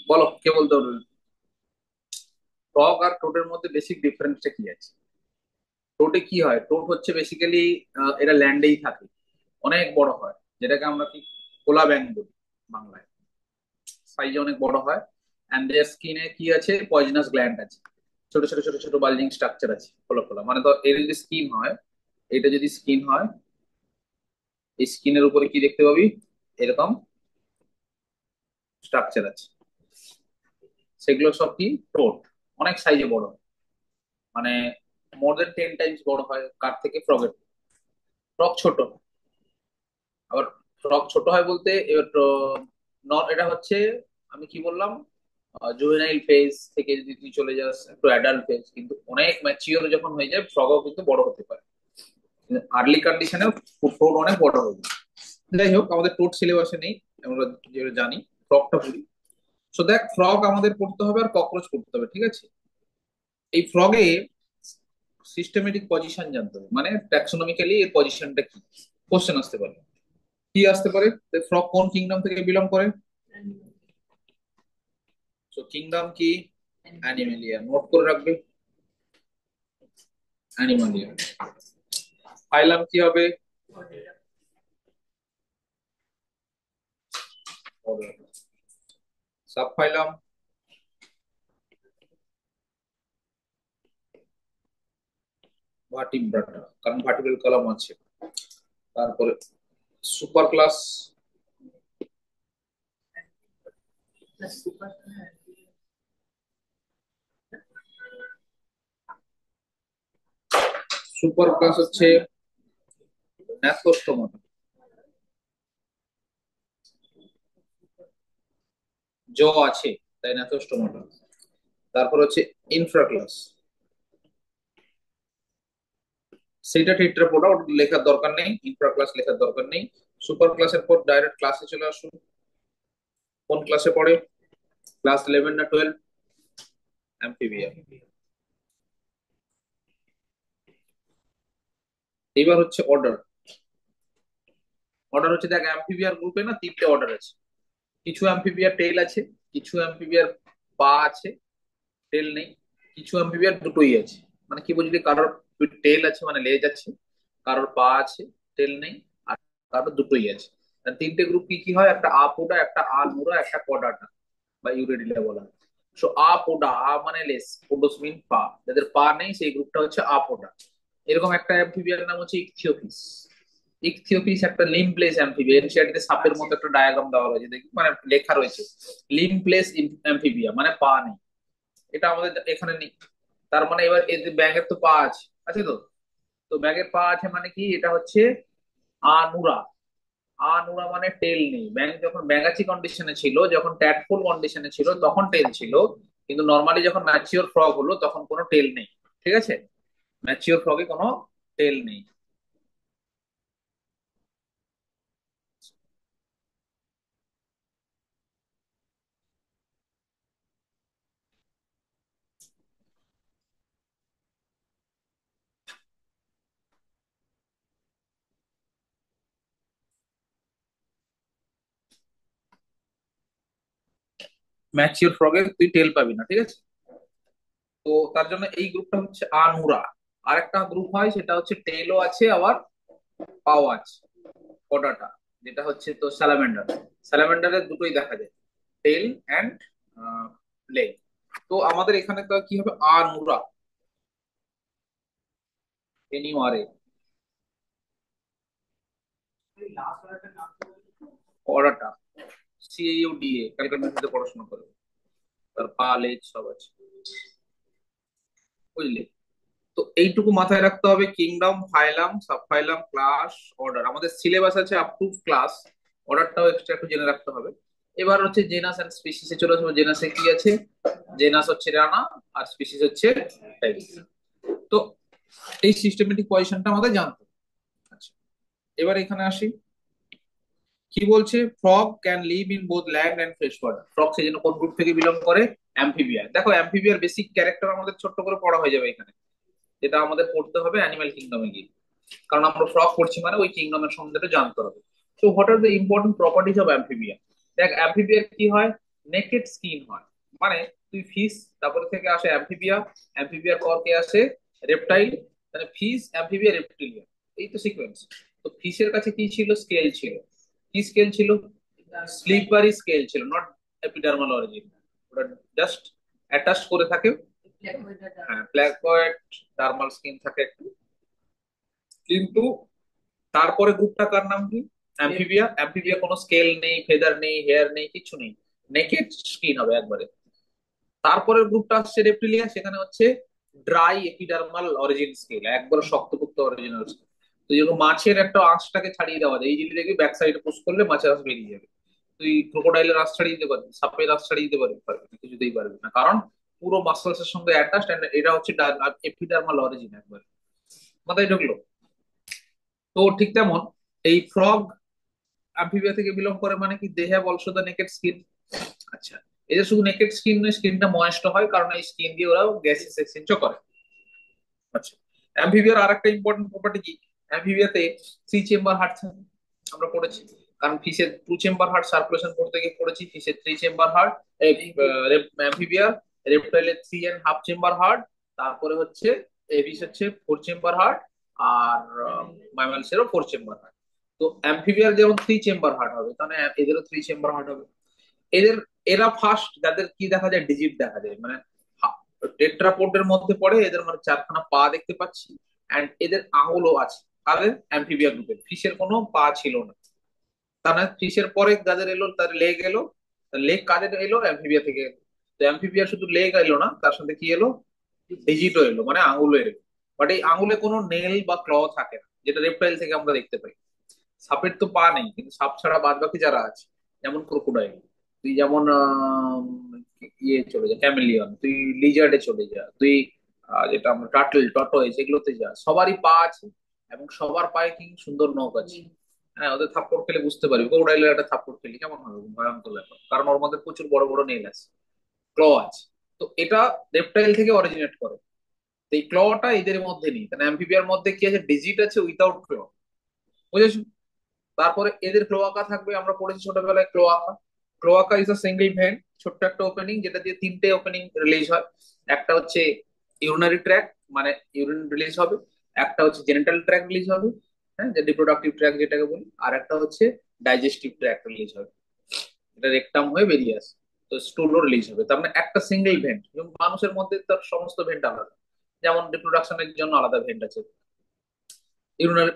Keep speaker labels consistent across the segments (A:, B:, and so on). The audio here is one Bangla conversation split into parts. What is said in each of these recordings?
A: বলো, কে বলতে পারবে? ফ্রগ আর টোটের মধ্যে বেসিক ডিফারেন্সটা কি আছে? টোটে কি হয়? টোট হচ্ছে বেসিক্যালি এরা ল্যান্ডেই থাকে, অনেক বড় হয়, যেটাকে আমরা কি কোলা ব্যাঙ বলি বাংলায়। সাইজে অনেক বড় হয়। অ্যান্ড দেয়ার স্কিনে কি আছে? পয়জনাস গ্ল্যান্ড আছে, ছোট ছোট ছোট ছোট বাল্জিং স্ট্রাকচার আছে, ফোলা ফোলা। মানে তো এর যদি স্কিন হয়, এটা যদি স্কিন হয়, এই স্কিনের উপরে কি দেখতে পাবি? এরকম স্ট্রাকচার আছে। সেগুলো সব কি? টোট। অনেক সাইজে বড় হয়, মানে মোর দেন 10 টাইমস বড় হয় কার থেকে? ফ্রগের। ফ্রগ ছোট হয়। আবার ফ্রগ ছোট হয় বলতে এবার এটা হচ্ছে, আমি কি বললাম, জুভেনাইল ফেজ থেকে যদি তুই চলে যাস একটু অ্যাডাল্ট ফেজ, কিন্তু অনেক ম্যাচিওর যখন হয়ে যায় ফ্রগও কিন্তু বড় হতে পারে। আর্লি কন্ডিশনে ফ্রগ অনেক বড় হয়ে যায়। যাই হোক, আমাদের টোট সিলেবাসে নেই, আমরা যেটা জানি ফ্রগটা পড়ি। সো দেখ, ফ্রগ আমাদের পড়তে হবে আর ককরোচ পড়তে হবে, ঠিক আছে? এই ফ্রগে সিস্টেমেটিক পজিশন জানতে হবে, মানে ট্যাক্সোনমিক্যালি এর পজিশনটা কি। কোশ্চেন আসতে পারে। কি আসতে পারে? ফ্রগ কোন কিংডম থেকে বিলং করে? তো কিংডম কি? অ্যানিমেলিয়া। নোট করে রাখবে, অ্যানিমালিয়া। ফাইলাম কি হবে? সাব ফাইলাম ভার্টিব্রাটা, কারণ ভার্টিব্রাল কলাম আছে। তারপরে সুপার ক্লাস। সুপার ক্লাস হচ্ছে ন্যাথোস্টোমাটা। জ আছে, তাই ন্যাথোস্টোমাটা। তারপর হচ্ছে ইনফ্রা ক্লাস, সেটা টেট্রাপোডা, ওটা লেখার দরকার নেই, ইনফ্রা ক্লাস লেখার দরকার নেই। সুপার ক্লাসের পর ডাইরেক্ট ক্লাসে চলে আসুন। কোন ক্লাসে পড়ে? ক্লাস 11 না 12? অ্যাম্ফিবিয়া। এবার হচ্ছে অর্ডার। অর্ডার হচ্ছে, দেখ অ্যাম্ফিবিয়ার গ্রুপে না তিনটে অর্ডার আছে। কিছু অ্যাম্ফিবিয়ার টেল আছে, কিছু অ্যাম্ফিবিয়ার পা আছে, টেল নেই। কিছু অ্যাম্ফিবিয়ার দুটোই আছে। মানে কি বুঝলি? কারোর টেল আছে মানে লেজ আছে, কারোর পা আছে, টেল নেই, আর কারোর দুটোই আছে। আর তিনটে গ্রুপ কি কি হয়? একটা আপোডা, একটা আলমুরা, একটা কডাটা বা ইউরেডিলা বলা হয়। সো আপোডা, আ মানে লেস, পোডোস মিন পা, যাদের পা নেই সেই গ্রুপটা হচ্ছে আপোডা। এরকম একটা অ্যাম্ফিবিয়ার নাম হচ্ছে ইকথিওপিস। ইকথিওপিস একটা লিমপ্লেস অ্যাম্ফিবিয়া। এনসিইআরটি তে সাপের মতো একটা ডায়াগ্রাম দেওয়া রয়েছে, দেখি মানে লেখা রয়েছে লিমপ্লেস অ্যাম্ফিবিয়া, মানে পা নেই। এটা আমাদের এখানে নেই। তার মানে এবার এই যে ব্যাঙের তো পা আছে, আছে তো? তো ব্যাঙের পা আছে মানে কি? এটা হচ্ছে আনুরা। আনুরা মানে টেল নেই। ব্যাঙ যখন ব্যাঙাচি কন্ডিশনে ছিল, যখন ট্যাডফুল কন্ডিশনে ছিল তখন টেল ছিল, কিন্তু নর্মালি যখন ম্যাচিওর ফ্রগ হলো তখন কোনো টেল নেই। ঠিক আছে? ম্যাচিওর ফ্রগে কোনো টেল নেই। ম্যাচিওর ফ্রগে তুই টেল পাবি না, ঠিক আছে? তো তার জন্য এই গ্রুপটা হচ্ছে আনুরা। আর একটা গ্রুপ হয়, সেটা হচ্ছে টেলও আছে আবার পাও আছে, কডাটা, যেটা হচ্ছে তো স্যালামেন্ডার। স্যালামেন্ডারের দুটোই দেখা যায়, টেল অ্যান্ড লেগ। তো আমাদের এখানে তো কি হবে? আনুরা, এনইউআরএ, কডাটা, সিইউডিএ, ক্যালকাটা পড়াশোনা করে। তার পা লেজ সব আছে, বুঝলি? তো এইটুকু মাথায় রাখতে হবে, কিংডম, ফাইলাম, সাবফাইলাম, ক্লাস, অর্ডার। আমাদের সিলেবাস আছে আপ টু ক্লাস, অর্ডারটাও এক্সট্রা একটু জেনে রাখতে হবে। এবার হচ্ছে জেনাস এন্ড স্পিসিসে চলে আসবো। জেনাসে কি আছে? জেনাস হচ্ছে রানা, আর স্পিসিস হচ্ছে টাইপ। তো এই সিস্টেমেটিক পজিশনটা আমাদের জানতে হবে। আচ্ছা, এবার এখানে আসি। কি বলছে? Frog can live in both land and fresh water. Frog সেই জন্য কোন গ্রুপ থেকে বিলং করে? অ্যাম্ফিবিয়া। দেখো অ্যাম্ফিবিয়ার বেসিক ক্যারেক্টার আমাদের ছোট্ট করে পড়া হয়ে যাবে এখানে, যেটা আমাদের পড়তে হবে অ্যানিমাল কিংডমে গিয়ে। কারণ আমরা ফ্রগ পড়ছি মানে ওই কিংডমের সম্বন্ধে জানতে হবে। So what are the important properties of Amphibia? দেখ অ্যাম্ফিবিয়ার কি হয়, নেকেড স্কিন হয়। মানে তুই ফিশ, তারপরে থেকে আসে অ্যাম্ফিবিয়া, অ্যাম্ফিবিয়ার পর কে আসে রেপটাইল, মানে ফিশ অ্যাম্ফিবিয়া রেপটিলিয়া, এই তো সিকোয়েন্স। তো ফিশের কাছে কি ছিল, স্কেল ছিল। কি স্কেল ছিল, স্লিপারি স্কেল ছিল, নট এপিডার্মাল অরিজিন। ওটা জাস্ট অ্যাটাচ করে থাকে। হ্যাঁ, ব্ল্যাক হোয়াইট ডার্মাল স্কিন থাকে একটু। কিন্তু তারপরে গ্রুপটা কার নাম কি, অ্যাম্ফিবিয়া। অ্যাম্ফিবিয়া কোনো স্কেল নেই, ফেদার নেই, হেয়ার নেই, কিছু নেই, নেকেড স্কিন হবে একবারে। তারপরের গ্রুপটা আসছে রেপ্টিলিয়া, সেখানে হচ্ছে ড্রাই এপিডার্মাল অরিজিন স্কেল, একবার শক্তপোক্ত অরিজিনাল। তো যেরকম মাছের একটা আঁশটাকে ছাড়িয়ে দেওয়া যায়, এই জিনিস দেখবি ব্যাক সাইডে পুশ করলে মাছের আঁশ বেরিয়ে যাবে। তুই ক্রোকোডাইলের আঁশ ছাড়িয়ে দিতে পারবি, সাপের আঁশ ছাড়িয়ে দিতে পারবি, পারবি না, কিছুতেই পারবি না, কারণ পুরো মাসলস এর সঙ্গে অ্যাটাচড। এটা হচ্ছে এপিডার্মাল অরিজিন একবার, মাথায় ঢুকলো? তো ঠিক তেমন এই ফ্রগ অ্যাম্ফিবিয়া থেকে বিলং করে, মানে কি they have also the naked skin. আচ্ছা, এদের শুধু নেকেড স্কিন নয়, স্কিনটা ময়েস্ট হয়, কারণ এই স্কিন দিয়ে ওরা গ্যাসেস এক্সচেঞ্জও করে। আচ্ছা, অ্যাম্ফিবিয়ার আর একটা ইম্পর্টেন্ট প্রপার্টি কি, অ্যাম্ফিবিয়াতে থ্রি চেম্বার হার্ট থাকে, আমরা পড়েছি। কারণ ফিশের টু চেম্বার হার্ট সার্কুলেশন করতে গিয়ে পড়েছি, ফিশের থ্রি চেম্বার হার্ট, অ্যাম্ফিবিয়ার রেপ্টাইলের three and half chamber heart, তারপরে হচ্ছে এভিস হচ্ছে ফোর চেম্বার হার্ট, আর ম্যামালসেরও ফোর চেম্বার হার্ট। তো অ্যাম্ফিবিয়ার যেমন থ্রি চেম্বার হার্ট হবে, তাহলে এদেরও থ্রি চেম্বার হার্ট হবে। এদের, এরা ফার্স্ট যাদের কি দেখা যায়, ডিজিট দেখা যায়, মানে টেট্রাপোডের মধ্যে পড়ে এদের, মানে চারখানা পা দেখতে পাচ্ছি। অ্যান্ড এদের আঙুলও আছে। কাদের, অ্যাম্ফিবিয়া গ্রুপের। ফিশের কোনো পা ছিল না। তার মানে ফিশের পরে যাদের এলো তার লেগ এলো। লেগ কাদের এলো, অ্যাম্ফিবিয়া থেকে এলো। তো অ্যাম্ফিবিয়া শুধু লেগ এলো না, তার সাথে কি এলো, ডিজিটও এলো, মানে আঙুলও এলো। বাট এই আঙুলে কোনো নেল বা ক্ল থাকে না, যেটা রেপটাইল থেকে আমরা দেখতে পাই। সাপের তো পা নেই, কিন্তু সাপ ছাড়া বাদ বাকি যারা আছে, যেমন ক্রোকোডাইল, তুই যেমন ইয়ে চলে যা ক্যামেলিয়ন, তুই লিজার্ডে চলে যা, তুই যেটা আমরা টার্টল টর্টয়েস এগুলোতে যা, সবারই পা আছে। এবং সবার পায়ে কি সুন্দর নখ আছে। হ্যাঁ, ওদের থাপ্পড় খেলে বুঝতে পারবি, ক্রোকোডাইলের একটা থাপ্পড় খেলে কেমন হবে, ভয়ঙ্কর ব্যাপার, কারণ ওর মধ্যে প্রচুর বড় বড় নেল আছে, ক্ল আছে। তো এটা রেপটাইল থেকে অরিজিনেট করে। তো এই ক্লটা এদের মধ্যে নেই, কারণ অ্যাম্ফিবিয়ার মধ্যে কি আছে, ডিজিট আছে উইথাউট ক্ল, বুঝেছো? তারপরে এদের ক্লোয়াকা থাকবে, আমরা পড়েছি ছোটবেলায় ক্লোয়াকা। ক্লোয়াকা ইজ আ সিঙ্গেল ভেন্ট, ছোট্ট একটা ওপেনিং, যেটা দিয়ে তিনটে ওপেনিং রিলিজ হয়। একটা হচ্ছে ইউরিনারি ট্র্যাক, মানে ইউরিন রিলিজ হবে। একটা হচ্ছে জেনিটাল ট্র্যাক রিলিজ হবে, হ্যাঁ, যে রিপ্রোডাক্টিভ ট্র্যাক যেটাকে বলি। আর একটা হচ্ছে ডাইজেস্টিভ ট্র্যাক রিলিজ হবে, এটা রেকটাম হয়ে বেরিয়ে আসে। তো স্টুলও রিলিজ হবে। তার মানে একটা সিঙ্গেল ভেন্ট। যেমন মানুষের মধ্যে তার সমস্ত ভেন্ট আলাদা, যেমন রিপ্রোডাকশনের জন্য আলাদা ভেন্ট আছে,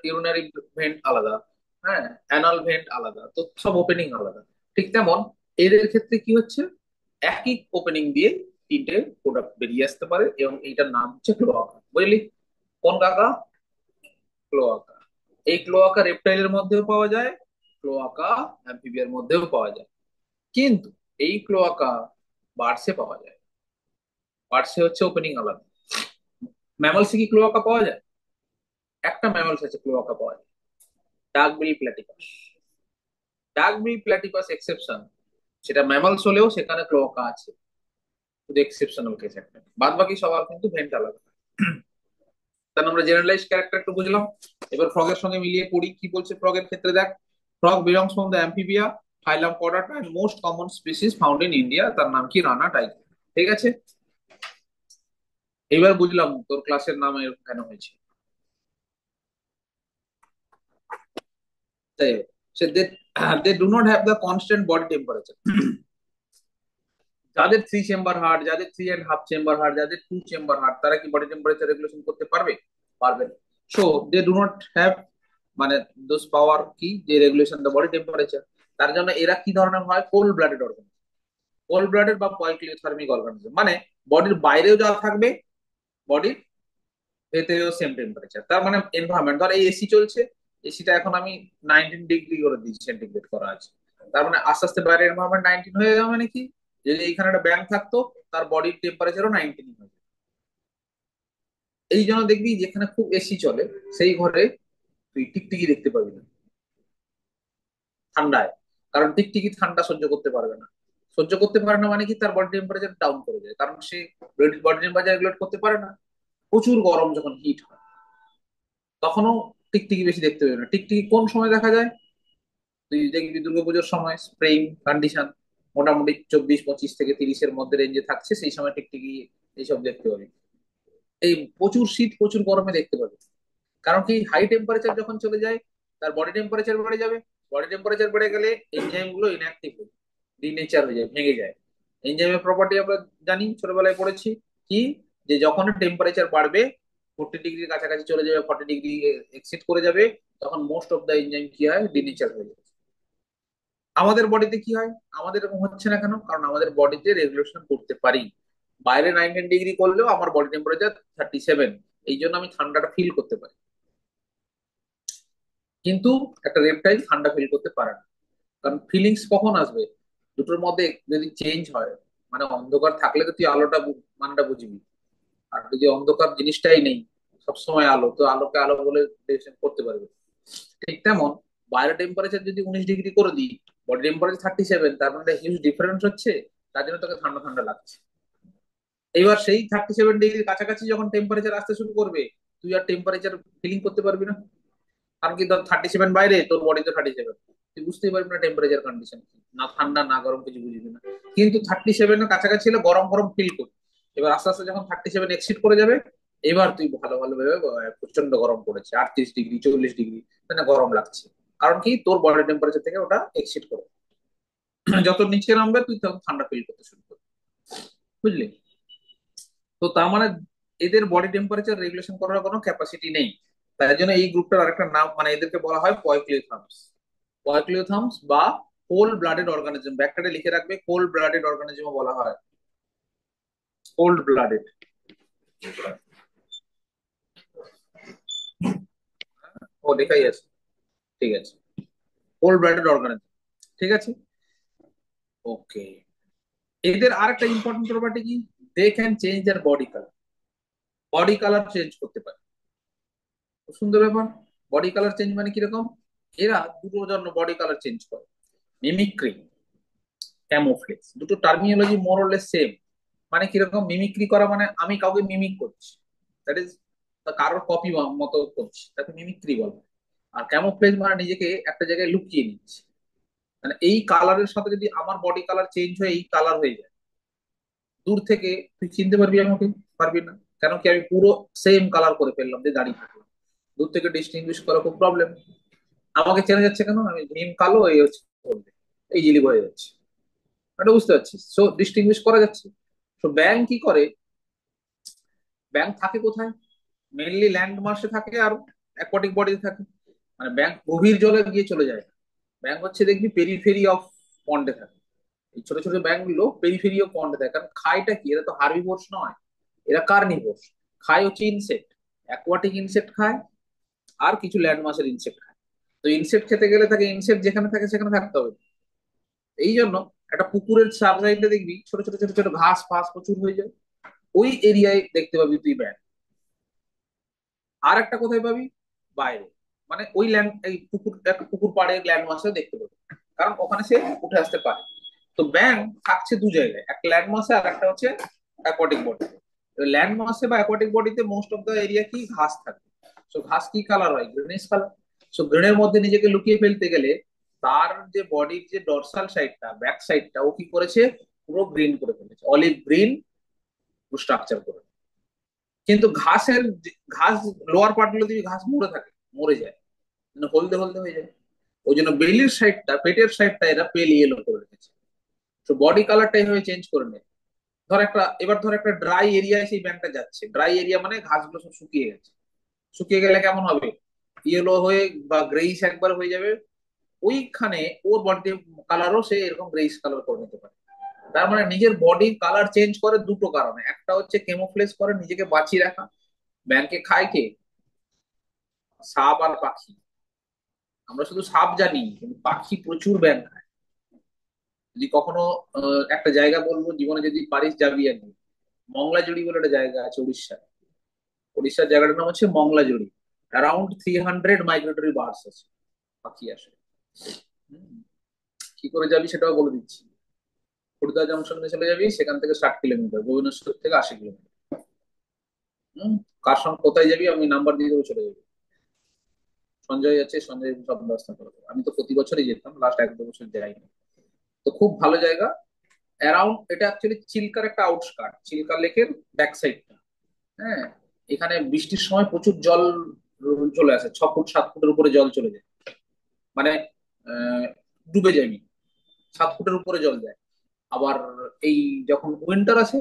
A: ইউরিনারি ভেন্ট আলাদা, হ্যাঁ, অ্যানাল ভেন্ট আলাদা, তো সব ওপেনিং আলাদা। ঠিক তেমন এদের ক্ষেত্রে কি হচ্ছে, একই ওপেনিং দিয়ে তিনটে প্রোডাক্ট বেরিয়ে আসতে পারে, এবং এইটার নাম হচ্ছে ক্লোয়াকা, বুঝলি? কোন কাকা, ক্লোয়াকা। এই ক্লোয়াকা রেপটাইলের মধ্যেও পাওয়া যায়, ক্লোয়াকা অ্যাম্ফিবিয়ার মধ্যেও পাওয়া যায়। কিন্তু এই ক্লোয়াকা বার্ডসে পাওয়া যায়, বার্ডসে হচ্ছে ওপেনিং আলাদা। ম্যামলসে কি ক্লোয়াকা পাওয়া যায়? একটা ম্যামলস আছে ক্লোয়াকা পাওয়া যায়, ডাকবিল প্ল্যাটিপাস। ডাকবিল প্ল্যাটিপাস এক্সেপশন, সেটা ম্যামলস হলেও সেখানে ক্লোয়াকা আছে, শুধু এক্সেপশনাল কেস একটা, বাদ বাকি সবার কিন্তু ভেন্ট আলাদা। তাহলে আমরা জেনারেলাইজ ক্যারেক্টার একটু বুঝলাম। এবার ফ্রগের সঙ্গে মিলিয়ে পড়ি কি বলছে ফ্রগের ক্ষেত্রে, দেখ। Frog belongs from the Amphibia phylum Chordata and most common species found in India, তার নাম কি, রানা টাইগার। ঠিক আছে, এবার বুঝলাম তোর ক্লাসের নাম এরকম কেন হয়েছে। তাই সে they do not have the constant body temperature. যাদের থ্রি চেম্বার হার্ট, যাদের three and half chamber heart, যাদের টু চেম্বার হার্ট, তারা কি বডি টেম্পারেচার রেগুলেশন করতে পারবে? পারবে না। So they do not have, মানে দোজ পাওয়ার কি, যে রেগুলেশন দ্য বডি টেম্পারেচার। তার জন্য এরা কি ধরনের হয়, cold blooded organism. Cold blooded বা পলিক্লিওথার্মিক অর্গানিজম, মানে বডির বাইরেও যা থাকবে, বডির ভেতরেও সেম টেম্পারেচার। তার মানে এনভায়রনমেন্ট, ধর এই এসি চলছে, এসিটা এখন আমি 19 ডিগ্রি করে দিচ্ছি, সেন্টিগ্রেড করা আছে। তার মানে আস্তে আস্তে বাইরের এনভায়রনমেন্ট 19 হয়ে যাবে, মানে কি, যদি এখানে একটা ব্যাংক থাকতো, তার বডির টেম্পারেচারও 19 হয়ে যাবে। এই জন্য দেখবি যেখানে খুব এসি চলে, সেই ঘরে তুই টিকটিকি দেখতে পাবি না ঠান্ডায়। কারণ টিকটিকি ঠান্ডা সহ্য করতে পারবে না। সহ্য করতে পারে না মানে কি, তার বডি টেম্পারেচার ডাউন করে যায়, কারণ সে বডি টেম্পারেচার রেগুলেট করতে পারে না। প্রচুর গরম যখন হিট হয়, তখনও টিকটিকি বেশি দেখতে পাবে না। টিকটিকি কোন সময় দেখা যায়, তুই দেখবি দুর্গাপুজোর সময় স্প্রিং কন্ডিশন মোটামুটি 24-25 থেকে 30-এর মধ্যে রেঞ্জে থাকছে, সেই সময় টিকটিকি এইসব দেখতে পাবি। এই প্রচুর শীত প্রচুর গরমে দেখতে পাবি। কারণ কি, হাই টেম্পারেচার যখন চলে যায় তার বডি টেম্পারেচার বেড়ে যাবে। বডি টেম্পারেচার বেড়ে গেলে এনজাইম গুলো ইনঅ্যাক্টিভ হয়ে ডিনেচার হয়ে যায়, ভেঙে যায়। এনজাইমের প্রপার্টি আমরা জানি, ছোটবেলায় পড়েছি কি, যে যখন টেম্পারেচার বাড়বে 40 ডিগ্রির কাছাকাছি চলে যাবে, 40 ডিগ্রি এক্সিড করে যাবে, তখন মোস্ট অফ দ্য এনজাইম কি হয়, ডিনেচার হয়ে যাবে। আমাদের বডিতে কি হয়, আমাদের এরকম হচ্ছে না কেন? কারণ আমাদের বডিতে রেগুলেশন করতে পারি। বাইরে 19 ডিগ্রি করলেও আমার বডি টেম্পারেচার 37, এই জন্য আমি ঠান্ডাটা ফিল করতে পারি। কিন্তু একটা রেপটাইল ঠান্ডা ফিল করতে পারে না। কারণ ফিলিংস কখন আসবে, দুটোর মধ্যে যদি চেঞ্জ হয়। মানে অন্ধকার থাকলে তো তুই আলোটা মানটা বুঝবি। আর যদি অন্ধকার জিনিসটাই নেই, সবসময় আলো, তো আলোকে আলো বলে definition করতে পারবে। ঠিক তেমন বাইরে টেম্পারেচার যদি 19 ডিগ্রি করে দিই, বডি টেম্পারেচার 37, তার মানে হিউজ ডিফারেন্স হচ্ছে। তার জন্য তোকে ঠান্ডা ঠান্ডা লাগছে। এবার সেই 37 ডিগ্রির কাছাকাছি যখন টেম্পারেচার আসতে শুরু করবে, তুই আর টেম্পারেচার ফিলিং করতে পারবি না। কারণ কি, ধর 37 বাইরে, তোর বডি তো 37, তুই বুঝতেই পারবি না টেম্পারেচার কন্ডিশন, না ঠান্ডা না গরম কিছু বুঝবি না। কিন্তু 37-এর কাছাকাছি হলে গরম গরম ফিল করবি। এবার আস্তে আস্তে যখন 37 এক্সিড করে যাবে, এবার তুই ভালো ভালো ভেবে প্রচন্ড গরম পড়েছে, 38 ডিগ্রি 40 ডিগ্রি, মানে গরম লাগছে। কারণ কি, তোর বডি টেম্পারেচার থেকে ওটা এক্সিড করে। যত নিচে নামবে তুই তখন ঠান্ডা ফিল করতে শুরু করবি। বুঝলি? তো তার মানে এদের বডি টেম্পারেচার রেগুলেশন করার কোনো ক্যাপাসিটি নেই। তাই জন্য এই গ্রুপটার আরেকটা নাম, মানে এদেরকে বলা হয় পয়ক্লিওথামস। পয়ক্লিওথামস বা কোল্ড ব্লাডেড অর্গানিজম, ব্যাকটাতে লিখে রাখবে, কোল্ড ব্লাডেড অর্গানিজমও বলা হয়। Cold blooded. ও লেখাই আছে, ঠিক আছে। কোল্ড ব্লাডেড অর্গানিজম, ঠিক আছে। ওকে। এদের আরেকটা ইম্পর্টেন্ট প্রপার্টি কি, they can change their body colour. Body colour change করতে পারে। খুব সুন্দর ব্যাপার। বডি কালার চেঞ্জ মানে কিরকম? এরা দুটোর জন্য বডি কালার চেঞ্জ করে। মিমিক্রি, ক্যামোফ্লেক্স, দুটো terminology more or less same. মানে কিরকম, মিমিক্রি করা মানে আমি কাউকে মিমিক করছি, দ্যাট ইজ কারোর কপি মতো করছি, তাকে মিমিক্রি বলে। আর ক্যামোফ্লেক্স মানে নিজেকে একটা জায়গায় লুকিয়ে নিচ্ছে। মানে এই কালারের সাথে যদি আমার বডি কালার চেঞ্জ হয়ে এই কালার হয়ে যায়, দূর থেকে তুই চিনতে পারবি আমাকে? পারবি না। কেন কি, আমি পুরো সেম কালার করে ফেললাম, যে দাঁড়িয়ে থাকলাম। দূর থেকে ডিস্টিংগুইশ করা খুব প্রবলেম। আমাকে চেনা যাচ্ছে কেন, আমি ভীম কালো, এই হচ্ছে হলদে, এই জিলি হয়ে যাচ্ছে। এটা বুঝতে পারছিস? সো ডিস্টিংগুইশ করা যাচ্ছে। তো ব্যাংক কি করে, ব্যাংক থাকে কোথায়? মেইনলি ল্যান্ড মাসে থাকে আর অ্যাকোয়াটিক বডিতে থাকে। মানে ব্যাংক গভীর জলে গিয়ে চলে যায় না। ব্যাংক হচ্ছে দেখবি পেরিফেরি অফ পন্ডে থাকে। এই ছোট ছোট ব্যাংক গুলো পেরিফেরি অফ পন্ডে থাকে। কারণ খায়টা কি, এরা তো হার্বিভোরস নয়, এরা কার্নিভোরস। খায় হচ্ছে ইনসেক্ট, অ্যাকোয়াটিক ইনসেক্ট খায়, আর কিছু ল্যান্ড মাসের ইনসেক্ট খায়। তো ইনসেক্ট খেতে গেলে তাকে ইনসেক্ট যেখানে থাকে সেখানে থাকতে হবে। এই জন্য একটা পুকুরের সাবসাইডে দেখবি ছোট ছোট ছোট ছোট ঘাস ফাস প্রচুর হয়ে যায়, ওই এরিয়ায় দেখতে পাবি তুই ব্যাংক। আর একটা কোথায় পাবি, বাইরে, মানে ওই ল্যান্ড, এই পুকুর, একটা পুকুর পাড়ে ল্যান্ড মাসে দেখতে পাবি, কারণ ওখানে সে উঠে আসতে পারে। তো ব্যাঙ থাকছে দু জায়গায়, একটা ল্যান্ড মাসে আর একটা হচ্ছে অ্যাকোয়াটিক বডি। ল্যান্ড মাসে বা অ্যাকোয়াটিক বডিতে মোস্ট অফ দ্য এরিয়া কি, ঘাস থাকে। সো ঘাস কি কালার হয়, গ্রিনিশ কালার। সো গ্রিনের মধ্যে নিজেকে লুকিয়ে ফেলতে গেলে তার যে বডির যে ডরসাল সাইডটা, ব্যাক সাইডটা, ও কি করেছে, পুরো গ্রিন করে ফেলেছে, অলিভ গ্রিন স্ট্রাকচার করে। কিন্তু ঘাস লোয়ার পার্ট গুলো দিয়ে ঘাস মরে থাকে, মরে যায়, মানে হলদে হলদে হয়ে যায়। ওই জন্য বেলির সাইডটা, পেটের সাইডটা এরা পেল ইয়েলো করে রেখেছে। তো বডি কালারটা এইভাবে চেঞ্জ করে নেয়। ধর একটা ড্রাই এরিয়ায় সেই ব্যাংকটা যাচ্ছে, ড্রাই এরিয়া মানে ঘাসগুলো সব শুকিয়ে গেছে। শুকিয়ে গেলে কেমন হবে, ইয়েলো হয়ে বা গ্রেইশ একবার হয়ে যাবে। ওইখানে ওর বডি কালারও সে এরকম গ্রেইশ কালার করে নিতে পারে। তার মানে নিজের বডির কালার চেঞ্জ করে দুটো কারণে, একটা হচ্ছে কেমোফ্লেক্স করে নিজেকে বাঁচিয়ে রাখা। ব্যাংকে খায় কে, সাপ আর পাখি। আমরা শুধু সাপ জানি, কিন্তু পাখি প্রচুর ব্যাঙ খায়। যদি কখনো একটা জায়গা বলবো, জীবনে যদি পারিস যাবি একদিন, মংলাজুড়ি বলে একটা জায়গা আছে উড়িষ্যায়। উড়িষ্যার জায়গাটার নাম হচ্ছে মংলাজুড়ি। অ্যারাউন্ড 300 মাইগ্রেটরি বার্ডস আছে, পাখি আসে। হুম, কি করে যাবি সেটাও বলে দিচ্ছি। খুর্দা জংশনে চলে যাবি, সেখান থেকে 60 কিলোমিটার, ভুবনেশ্বর থেকে 80 কিলোমিটার। হম, কার সঙ্গে কোথায় যাবি আমি নাম্বার দিয়ে দেবো, চলে যাবি। সঞ্জয় আছে, সঞ্জয় সব ব্যবস্থা করে দেবে। আমি তো প্রতি বছরই যেতাম, লাস্ট 1-2 বছর যাইনি। তো খুব ভালো জায়গা। অ্যারাউন্ড এটা অ্যাকচুয়ালি চিল্কার একটা আউটস্কার্ট, চিল্কা লেকের ব্যাক সাইডটা। হ্যাঁ, এখানে বৃষ্টির সময় প্রচুর জল চলে আসে, 6 ফুট 7 ফুটের উপরে জল চলে যায়। মানে আহ, ডুবে যায়নি, 7 ফুটের উপরে জল যায়। আবার এই যখন উইন্টার আসে,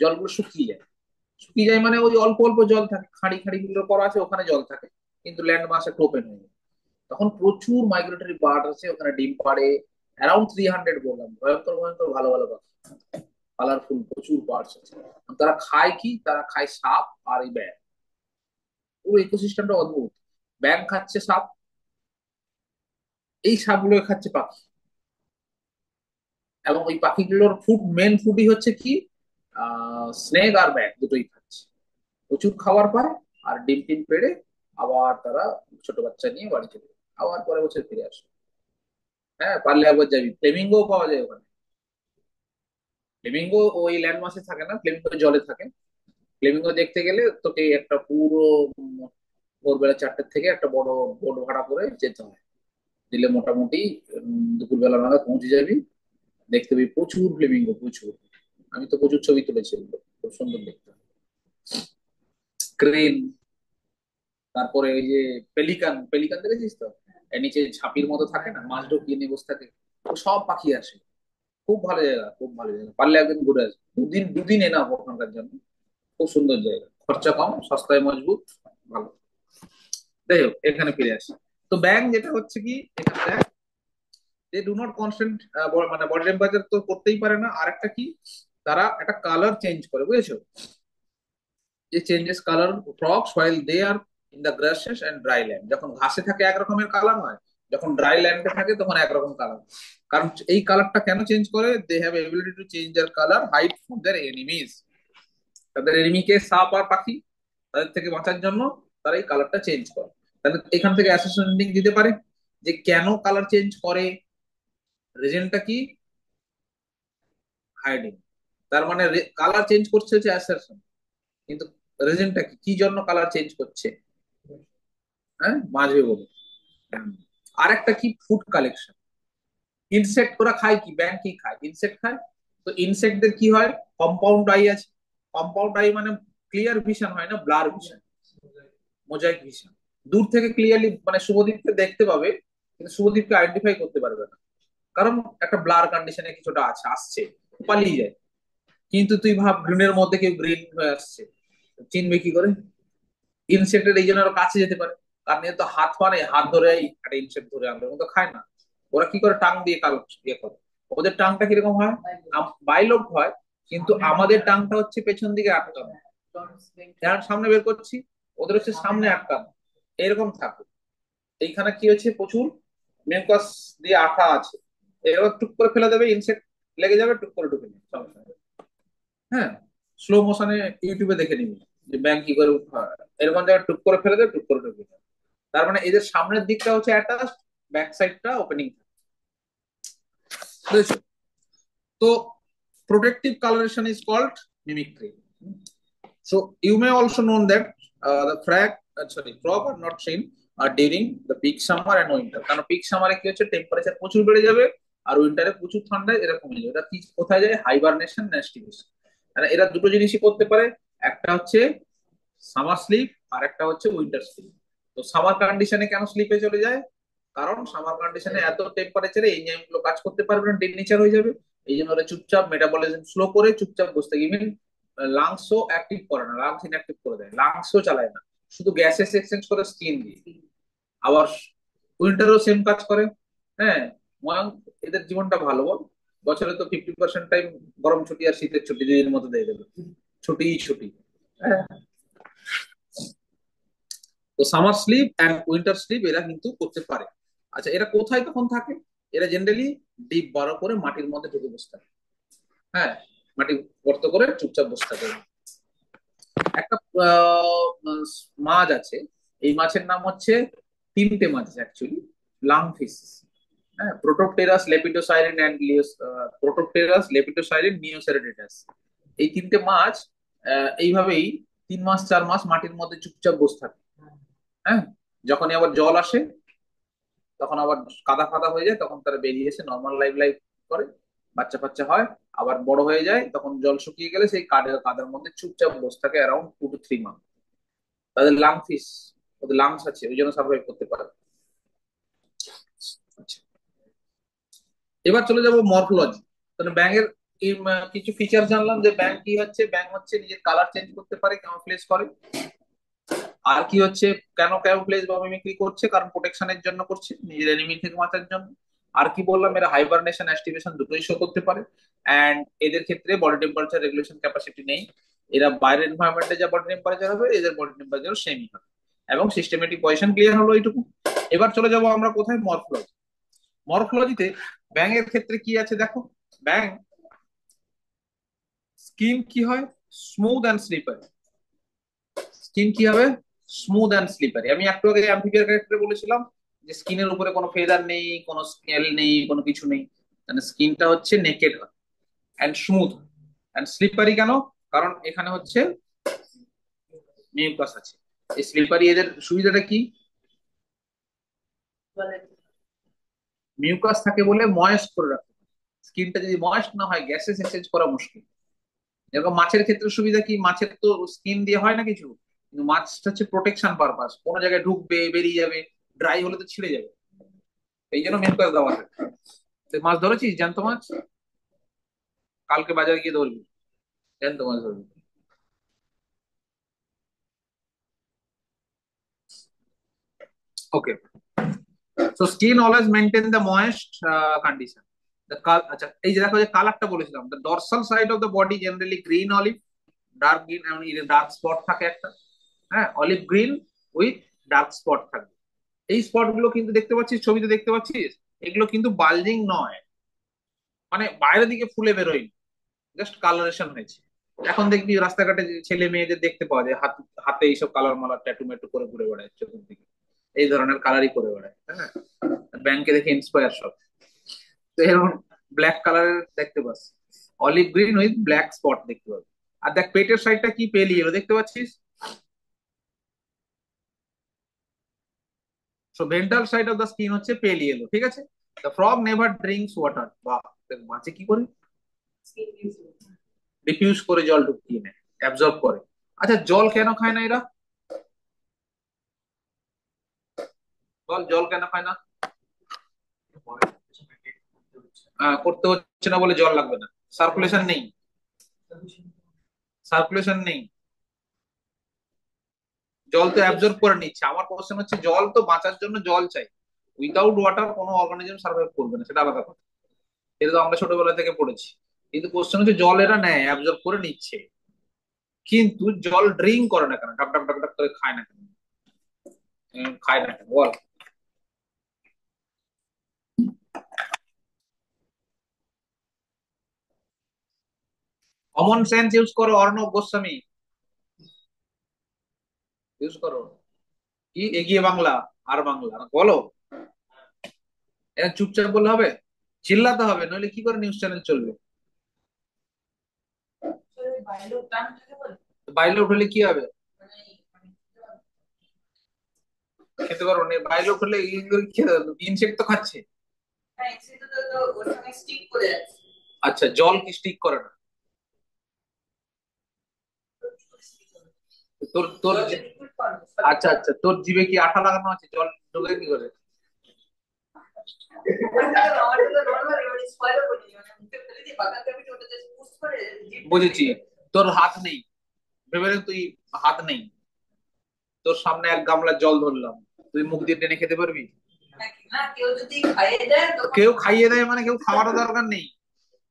A: জলগুলো শুকিয়ে যায়। শুকিয়ে যায় মানে ওই অল্প অল্প জল থাকে, খাঁড়ি খাঁড়ি গুলো করা আছে ওখানে জল থাকে, কিন্তু ল্যান্ড মাস একটু ওপেন হয়ে যায়। তখন প্রচুর মাইগ্রেটরি বার্ড আছে ওখানে, ডিম পাড়ে। অ্যারাউন্ড 300 বললাম, ভয়ঙ্কর ভয়ঙ্কর ভালো ভালো পাখি, কালারফুল প্রচুর বার্ডস আছে। তারা খায় কি, তারা খায় সাপ আর এই ব্যাঙ। পুরো ইকোসিস্টেমটা অদ্ভুত। ব্যাঙ খাচ্ছে সাপ, এই সাপগুলো খাচ্ছে পাখি। এবং ওই পাখিগুলোর ফুড, মেন ফুডই হচ্ছে কি, স্নেক আর ব্যাঙ দুটোই খাচ্ছে। প্রচুর খাবার পায়, আর ডিম টিম পেড়ে আবার তারা ছোট বাচ্চা নিয়ে বাড়ি চলে যায়, আবার পরের বছর ফিরে আসে। হ্যাঁ, পারলে একবার যাবি, ফ্লেমিঙ্গো পাওয়া যায় ওখানে। ফ্লেমিঙ্গো ওই ল্যান্ড মাসে থাকে না, ফ্লেমিঙ্গো জলে থাকে। ফ্লেমিঙ্গো দেখতে গেলে তোকে একটা পুরো ভোরবেলা 4টে থেকে একটা বড় বোট ভাড়া করে যেতে হয়। দিলে মোটামুটি দুপুরবেলা নাগাদ পৌঁছে যাবি। দেখতে পাবি প্রচুর ফ্লেমিঙ্গো, প্রচুর। আমি তো প্রচুর ছবি তুলেছি ওগুলো, খুব সুন্দর দেখতে। ক্রেন, তারপরে ওই যে পেলিকান, পেলিকান দেখেছিস তো? এর নিচে ঝাঁপির মতো থাকে না, মাছ ঢুকিয়ে নিয়ে বসে থাকে। তো সব পাখি আসে। খুব ভালো জায়গা, খুব ভালো জায়গা, পারলে একদিন ঘুরে আসবে। দুদিন দুদিন এনা ওখানকার জন্য। খুব সুন্দর জায়গা, খরচা কম, সস্তায় মজবুত, ভালো। যাই হোক, এখানে ফিরে আসি। তো ব্যাংক যেটা হচ্ছে কি, এখানে দেখ, দে ডু নট কনস্ট্যান্ট, মানে বডি টেম্পারেচার তো করতেই পারে না। আর একটা কি, তারা একটা কালার চেঞ্জ করে, বুঝেছো? যে changes colour frogs while they are in the grasses and dry land. যখন ঘাসে থাকে এক রকমের কালার হয়, যখন ড্রাই ল্যান্ডে থাকে তখন একরকম কালার। কারণ এই কালারটা কেন চেঞ্জ করে, they have ability to change their colour hide from their enemies. তাদের এনিমিকে, সাপ আর পাখি, তাদের থেকে বাঁচার জন্য তারা এই কালারটা চেঞ্জ করে। তাহলে এখান থেকে অ্যাসেসমেন্ট দিতে পারে যে কেন কালার চেঞ্জ করে, রিজনটা কি, হাইডিং। তার মানে কালার চেঞ্জ করছে হচ্ছে অ্যাসেসমেন্ট, কিন্তু রিজনটা কি, কি জন্য কালার চেঞ্জ করছে? হ্যাঁ, মাঝে বলে। আর একটা কি, ফুড কালেকশন। ইনসেক্ট ওরা খায় কি, ব্যাঙ কি খায়, ইনসেক্ট খায়। তো ইনসেক্টদের কি হয়, কম্পাউন্ড আই আছে। কম্পাউন্ড আই মানে ক্লিয়ার ভিশন হয় না, ব্লার ভিশন, মোজাইক ভিশন। দূর থেকে ক্লিয়ারলি মানে শুভদীপকে দেখতে পাবে, কিন্তু শুভদীপকে আইডেন্টিফাই করতে পারবে না। কারণ একটা ব্লার কন্ডিশনে কিছুটা আছে, আসছে, পালিয়ে যায়। কিন্তু তুই ভাব, গ্রিনের মধ্যে কেউ গ্রিন হয়ে আসছে, চিনবে কি করে? ইনসেক্টের এই জন্য আরো কাছে যেতে পারে, কারণ এর তো হাত পা নেই, হাত ধরে একটা ইনসেক্ট ধরে আনবে, ও তো খায় না। ওরা কি করে, টাং দিয়ে কাল ইয়ে করে। ওদের টাংটা কিরকম হয়, বাইলোভ হয়, কিন্তু আমাদের টাংটা হচ্ছে পেছন দিকে আটকানো। এখন সামনে বের করছি, ওদের হচ্ছে সামনে আটকানো, এরকম থাকে। এইখানে কি হচ্ছে, প্রচুর মিউকাস দিয়ে আঠা আছে। এবার টুক করে ফেলে দেবে, ইনসেক্ট লেগে যাবে, টুক করে ঢুকে নেবে সঙ্গে সঙ্গে। হ্যাঁ, স্লো মোশনে ইউটিউবে দেখে নিবি যে ব্যাংক কি করে এরকম জায়গায় টুক করে ফেলে দেবে, টুক করে ঢুকে নেবে। তার মানে এদের সামনের দিকটা হচ্ছে অ্যাটাচ, ব্যাক সাইডটা ওপেনিং। বুঝেছো? তো protective coloration is called mimicry. So you may also know that frog are not seen during the peak summer and winter. কারণ পিক সামারে কি হচ্ছে, টেম্পারেচার প্রচুর বেড়ে যাবে, আর উইন্টারে প্রচুর ঠান্ডায় এরা কমে যাবে। এরা কি কোথায় যায়, হাইবারনেশন, নেস্টিভেশন। মানে এরা দুটো জিনিসই করতে পারে, একটা হচ্ছে সামার স্লিপ, আর একটা হচ্ছে উইন্টার স্লিপ। তো সামার কন্ডিশনে কেন স্লিপে চলে যায়, কারণ সামার কন্ডিশনে এত টেম্পারেচারে এনজাইম গুলো কাজ করতে পারবে না, ডেনেচার হয়ে যাবে। এই জন্য ওরা চুপচাপ মেটাবলিজম স্লো করে চুপচাপ বসে থাকে। ইভেন লাংসও অ্যাক্টিভ করে না, লাংস ইনঅ্যাক্টিভ করে দেয়, লাংসও চালায় না, শুধু গ্যাসেস এক্সচেঞ্জ করে স্কিন দিয়ে। আবার উইন্টারও সেম কাজ করে। হ্যাঁ, ময়াঙ্ক, এদের জীবনটা ভালো বল। বছরে তো 50% টাইম গরম ছুটি আর শীতের ছুটি দুদিনের মতো দিয়ে দেবে, ছুটি ছুটি। হ্যাঁ, তো summer sleep and winter sleep এরা কিন্তু করতে পারে। আচ্ছা, এরা কোথায় তখন থাকে? এরা জেনারেলি ডিপ বারো করে মাটির মধ্যে ঢুকে বসে থাকে। হ্যাঁ, মাটি গর্ত করে চুপচাপ বসে থাকে। একটা মাছ আছে, এই মাছের নাম হচ্ছে, 3টে মাছ অ্যাকচুয়ালি, লাং ফিশ। হ্যাঁ, প্রোটোপটেরাস, লেপিডোসাইরিন অ্যান্ড প্রোটোপটেরাস, লেপিডোসাইরিন, নিওসেরিডেটাস। এই 3টে মাছ এইভাবেই 3 মাস 4 মাস মাটির মধ্যে চুপচাপ বসে থাকে। হ্যাঁ, যখনই আবার জল আসে তখন আবার কাদা ফাদা হয়ে যায়, তখন তারা বেরিয়ে এসে নর্মাল লাইফ লাইফ করে, বাচ্চা ফাচ্চা হয়, আবার বড় হয়ে যায়, তখন জল শুকিয়ে গেলে সেই কাদার মধ্যে চুপচাপ বসে থাকে অ্যারাউন্ড 2 to 3 মান্থ। তাদের লাং ফিস, ওদের লাংস আছে, ওই জন্য সার্ভাইভ করতে পারে। আচ্ছা, এবার চলে যাব মরফোলজি। তাহলে ব্যাঙের কিছু ফিচার জানলাম, যে ব্যাঙ কি হচ্ছে, ব্যাঙ হচ্ছে নিজের কালার চেঞ্জ করতে পারে, ক্যামোফ্লেজ করে। আর কি হচ্ছে, কেন ক্যামোফ্লেজ বা মিমিক্রি করছে, কারণ প্রোটেকশনের জন্য করছে, নিজের এনিমি থেকে বাঁচার জন্য। আর কি বললাম, এরা হাইবারনেশন অ্যাক্টিভেশন দুটোই শো করতে পারে। অ্যান্ড এদের ক্ষেত্রে বডি টেম্পারেচার রেগুলেশন ক্যাপাসিটি নেই। এরা বাইরের এনভায়রনমেন্টে যা বডি টেম্পারেচার হবে, এদের বডি টেম্পারেচার সেমই হবে। এবং সিস্টেমেটিক পজিশন ক্লিয়ার হলো এইটুকু। এবার চলে যাব আমরা কোথায়, মরফোলজি। মরফোলজিতে ব্যাঙের ক্ষেত্রে কি আছে দেখো। ব্যাঙ স্কিন কি হয়, স্মুথ অ্যান্ড স্লিপারি। স্কিন কি হবে, স্মুথ অ্যান্ড স্লিপারি। আমি একটু আগে অ্যাম্ফিবিয়ার ক্ষেত্রে বলেছিলাম যে স্কিনের উপরে কোনো ফেদার নেই, কোনো স্কেল নেই, কোনো কিছু নেই, মানে স্কিনটা হচ্ছে নেকেড হয় অ্যান্ড স্মুথ অ্যান্ড স্লিপারি। কেন, কারণ এখানে হচ্ছে মিউকাস আছে। এই স্লিপারি এদের সুবিধাটা কি, মিউকাস থাকে বলে ময়েস্ট করে রাখতে পারে। স্কিনটা যদি ময়েস্ট না হয়, গ্যাসেস এক্সচেঞ্জ করা মুশকিল। যেরকম মাছের ক্ষেত্রে সুবিধা কি, মাছের তো স্কিন দিয়ে হয় না কিছু, কিন্তু মাছটা হচ্ছে প্রোটেকশন পারপাস, কোনো জায়গায় ঢুকবে বেরিয়ে যাবে, ড্রাই হলে তো ছিঁড়ে যাবে, এই জন্য মিউকাস দেওয়া থাকে। তুই মাছ ধরেছিস জ্যান্ত মাছ, কালকে বাজারে গিয়ে ধরবি, জ্যান্ত মাছ ধরবি। Okay, so skin always maintain the moist condition. আচ্ছা, এই যে দেখো, যে কালারটা বলেছিলাম, the dorsal side of the body generally green olive, dark green, এমন ডার্ক স্পট থাকে একটা, হ্যাঁ, olive green with dark spot থাকবে। এই স্পট গুলো কিন্তু দেখতে পাচ্ছিস, ছবিতে দেখতে পাচ্ছিস, এগুলো কিন্তু বাল্জিং নয়, মানে বাইরের দিকে ফুলে বেরোয়, জাস্ট কালারেশন হয়েছে। এখন দেখবি রাস্তাঘাটে যে ছেলে মেয়েদের দেখতে পাওয়া যায়, হাতে এইসব কালার মালার ট্যাটু ম্যাটু করে ঘুরে বেড়ায়, চোখের দিকে এই ধরনের কালারই করে বেড়ায়, হ্যাঁ। ব্যাংকে দেখে ইন্সপায়ার সব। তো এরকম ব্ল্যাক কালারের দেখতে পাচ্ছি, olive green with black spot দেখতে পাবি। আর দেখ পেটের সাইডটা কি পেল ইয়েলো দেখতে পাচ্ছিস। So ventral side of the skin হচ্ছে পেল ইয়েলো, ঠিক আছে। The frog never drinks water, বা মাছে কি করে, ডিফিউজ করে জল ঢুকিয়ে নেয়, অ্যাবজর্ব করে। আচ্ছা, জল কেন খায় না এরা, জল জল কেন খায় না, করতে হচ্ছে না বলে জল লাগবে না, সার্কুলেশন নেই, সার্কুলেশন নেই, জল তো অ্যাবজর্ব করে নিচ্ছে। আমার কোশ্চেন হচ্ছে, জল তো বাঁচার জন্য জল চাই, উইদাউট ওয়াটার কোনো অর্গানিজম সার্ভাইভ করবে না, সেটা আলাদা কথা, এটা তো আমরা ছোটবেলা থেকে পড়েছি। কিন্তু কোশ্চেন হচ্ছে, জল এরা নেয়, অ্যাবজর্ব করে নিচ্ছে, কিন্তু জল ড্রিঙ্ক করে না কেন, ডাব ডাব ডাব ডাব করে খায় না কেন, খায় না কেন বল। কমন সেন্স ইউজ করো অর্ণব গোস্বামী, ইউজ করো। কি এগিয়ে বাংলা, আর বাংলা বলো, এটা চুপচাপ বললে হবে, চিল্লাতে হবে, নইলে কি করে নিউজ চ্যানেল চলবে। বাইরে উঠলে কি হবে, খেতে পারবো না, বাইরে উঠলে ইনসেক্ট তো খাচ্ছে। আচ্ছা, জল কি স্টিক করে না, তোর তোর আচ্ছা আচ্ছা, তোর জিভে কি আঠা লাগানো আছে, জল ঢোকে কি করে। বুঝেছি, তোর হাত নেই, ভেবে নে তুই হাত নেই, তোর সামনে এক গামলা জল ধরলাম, তুই মুখ দিয়ে টেনে খেতে পারবি। কেউ খাইয়ে দেয় মানে কেউ খাওয়ারও দরকার নেই,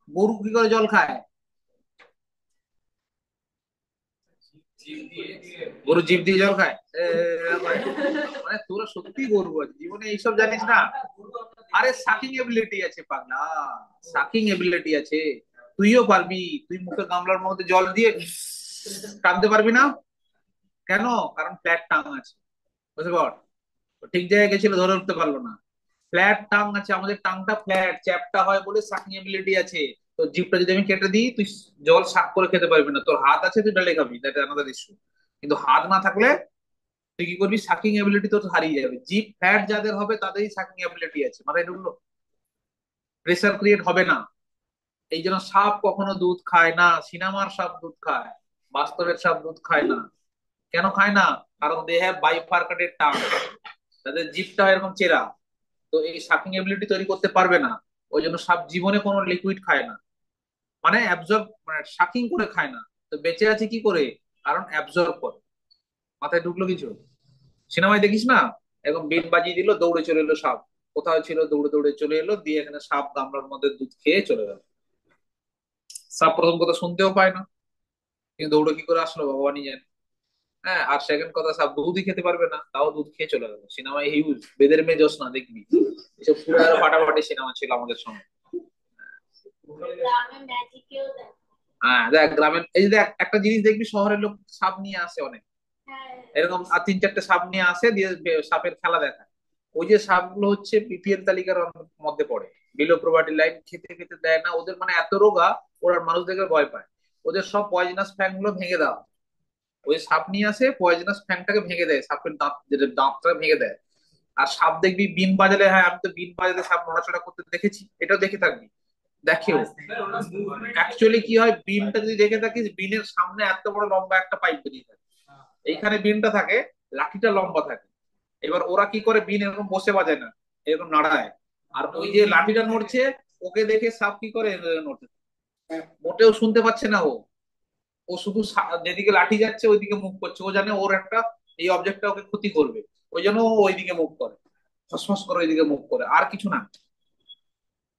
A: গরু কি করে জল খায়, গরু জিভ দিয়ে জল খায়, মানে তোরা সত্যি গরু আছে জীবনে এইসব জানিস না। আরে সাকিং এবিলিটি আছে পাগলা, সাকিং এবিলিটি আছে, তুইও পারবি। তুই মুখে গামলার মধ্যে জল দিয়ে টানতে পারবি না, কেন, কারণ ফ্ল্যাট টাং আছে, বুঝতে পার, ঠিক জায়গায় গেছিল ধরে উঠতে পারলো না, ফ্ল্যাট টাং আছে, আমাদের টাংটা ফ্ল্যাট চ্যাপটা হয় বলে সাকিং এবিলিটি আছে। তো জিভটা যদি আমি কেটে দিই, তুই জল সাক করে খেতে পারবি না, তোর হাত আছে তুই ডালে খাবি, দ্যাট আনাদার ইস্যু। কিন্তু হাত না থাকলে তুই কি করবি, সাকিং এবিলিটি তোর হারিয়ে যাবে। জিভ ফ্যাট যাদের হবে তাদেরই সাকিং এবিলিটি আছে, মাথায় ঢুকলো? প্রেসার ক্রিয়েট হবে না। এই জন্য সাপ কখনো দুধ খায় না, সিনেমার সাপ দুধ খায়, বাস্তবের সাপ দুধ খায় না। কেন খায় না? কারণ দে হ্যাভ বাইফার্কেটেড টাং, তাদের জিভটা এরকম চেরা। তো এই সাকিং এবিলিটি তৈরি করতে পারবে না। ওই জন্য সাপ জীবনে কোনো লিকুইড খায় না, মানে অ্যাবজর্ব, মানে সাকিং করে খায় না। তো বেঁচে আছে কি করে? কারণ অ্যাবজর্ব করে। মাথায় ঢুকলো কিছু? সিনেমায় দেখিস না, এরকম বিট বাজিয়ে দিল, দৌড়ে চলে এলো সাপ। কোথাও ছিল, দৌড়ে দৌড়ে চলে এলো, দিয়ে এখানে সাপ গামলার মধ্যে দুধ খেয়ে চলে গেল। সাপ প্রথম কথা শুনতেও পায় না, কিন্তু দৌড়ে কি করে আসলো ভগবানই জানে। হ্যাঁ, আর সেকেন্ড কথা, সাপ দুধই খেতে পারবে না, তাও দুধ খেয়ে চলে গেল। সিনেমায় হিউজ বেদের মেয়ে না দেখবি, এসব পুরো আরো ফাটাফাটি সিনেমা ছিল আমাদের সময়। হ্যাঁ দেখ, গ্রামের এই যে দেখ একটা জিনিস দেখবি, শহরের লোক সাপ নিয়ে আসে অনেক, এরকম আর তিন চারটে সাপ নিয়ে আসে, দিয়ে সাপের খেলা দেখায়। ওই যে সাপগুলো হচ্ছে বিপিএল তালিকার মধ্যে পড়ে, বিলো প্রভার্টি লাইন, খেতে খেতে দেয় না ওদের, মানে এত রোগা, ওরা মানুষ দেখে ভয় পায়। ওদের সব পয়জনাস ফ্যাং গুলো ভেঙে দেওয়া হয়। ওই সাপ নিয়ে আসে, পয়জনাস ফ্যাংটাকে ভেঙে দেয়, সাপের দাঁত, যেটা দাঁতটা ভেঙে দেয়। আর সাপ দেখবি বিন বাজালে, হ্যাঁ আমি তো বিন বাজালে সাপ নড়াচড়া করতে দেখেছি, এটাও দেখে থাকবি, দেখেও। অ্যাকচুয়ালি কি হয়, বিনটা যদি দেখে থাকিস, বিনের সামনে এত বড় লম্বা একটা পাইপ বেরিয়ে থাকে, এইখানে বিনটা থাকে, লাঠিটা লম্বা থাকে। এবার ওরা কি করে, বিন এরকম বসে বাজে না, এরকম নাড়ায়। আর ওই যে লাঠিটা নড়ছে, ওকে দেখে সাপ কি করে, নড়ছে, মোটেও শুনতে পাচ্ছে না ও। ও শুধু যেদিকে লাঠি যাচ্ছে ওইদিকে মুভ করছে, ও জানে ওর একটা, এই অবজেক্টটা ওকে ক্ষতি করবে, ওই জন্য ও ওইদিকে মুভ করে, ফসফস করে ওইদিকে মুভ করে, আর কিছু না।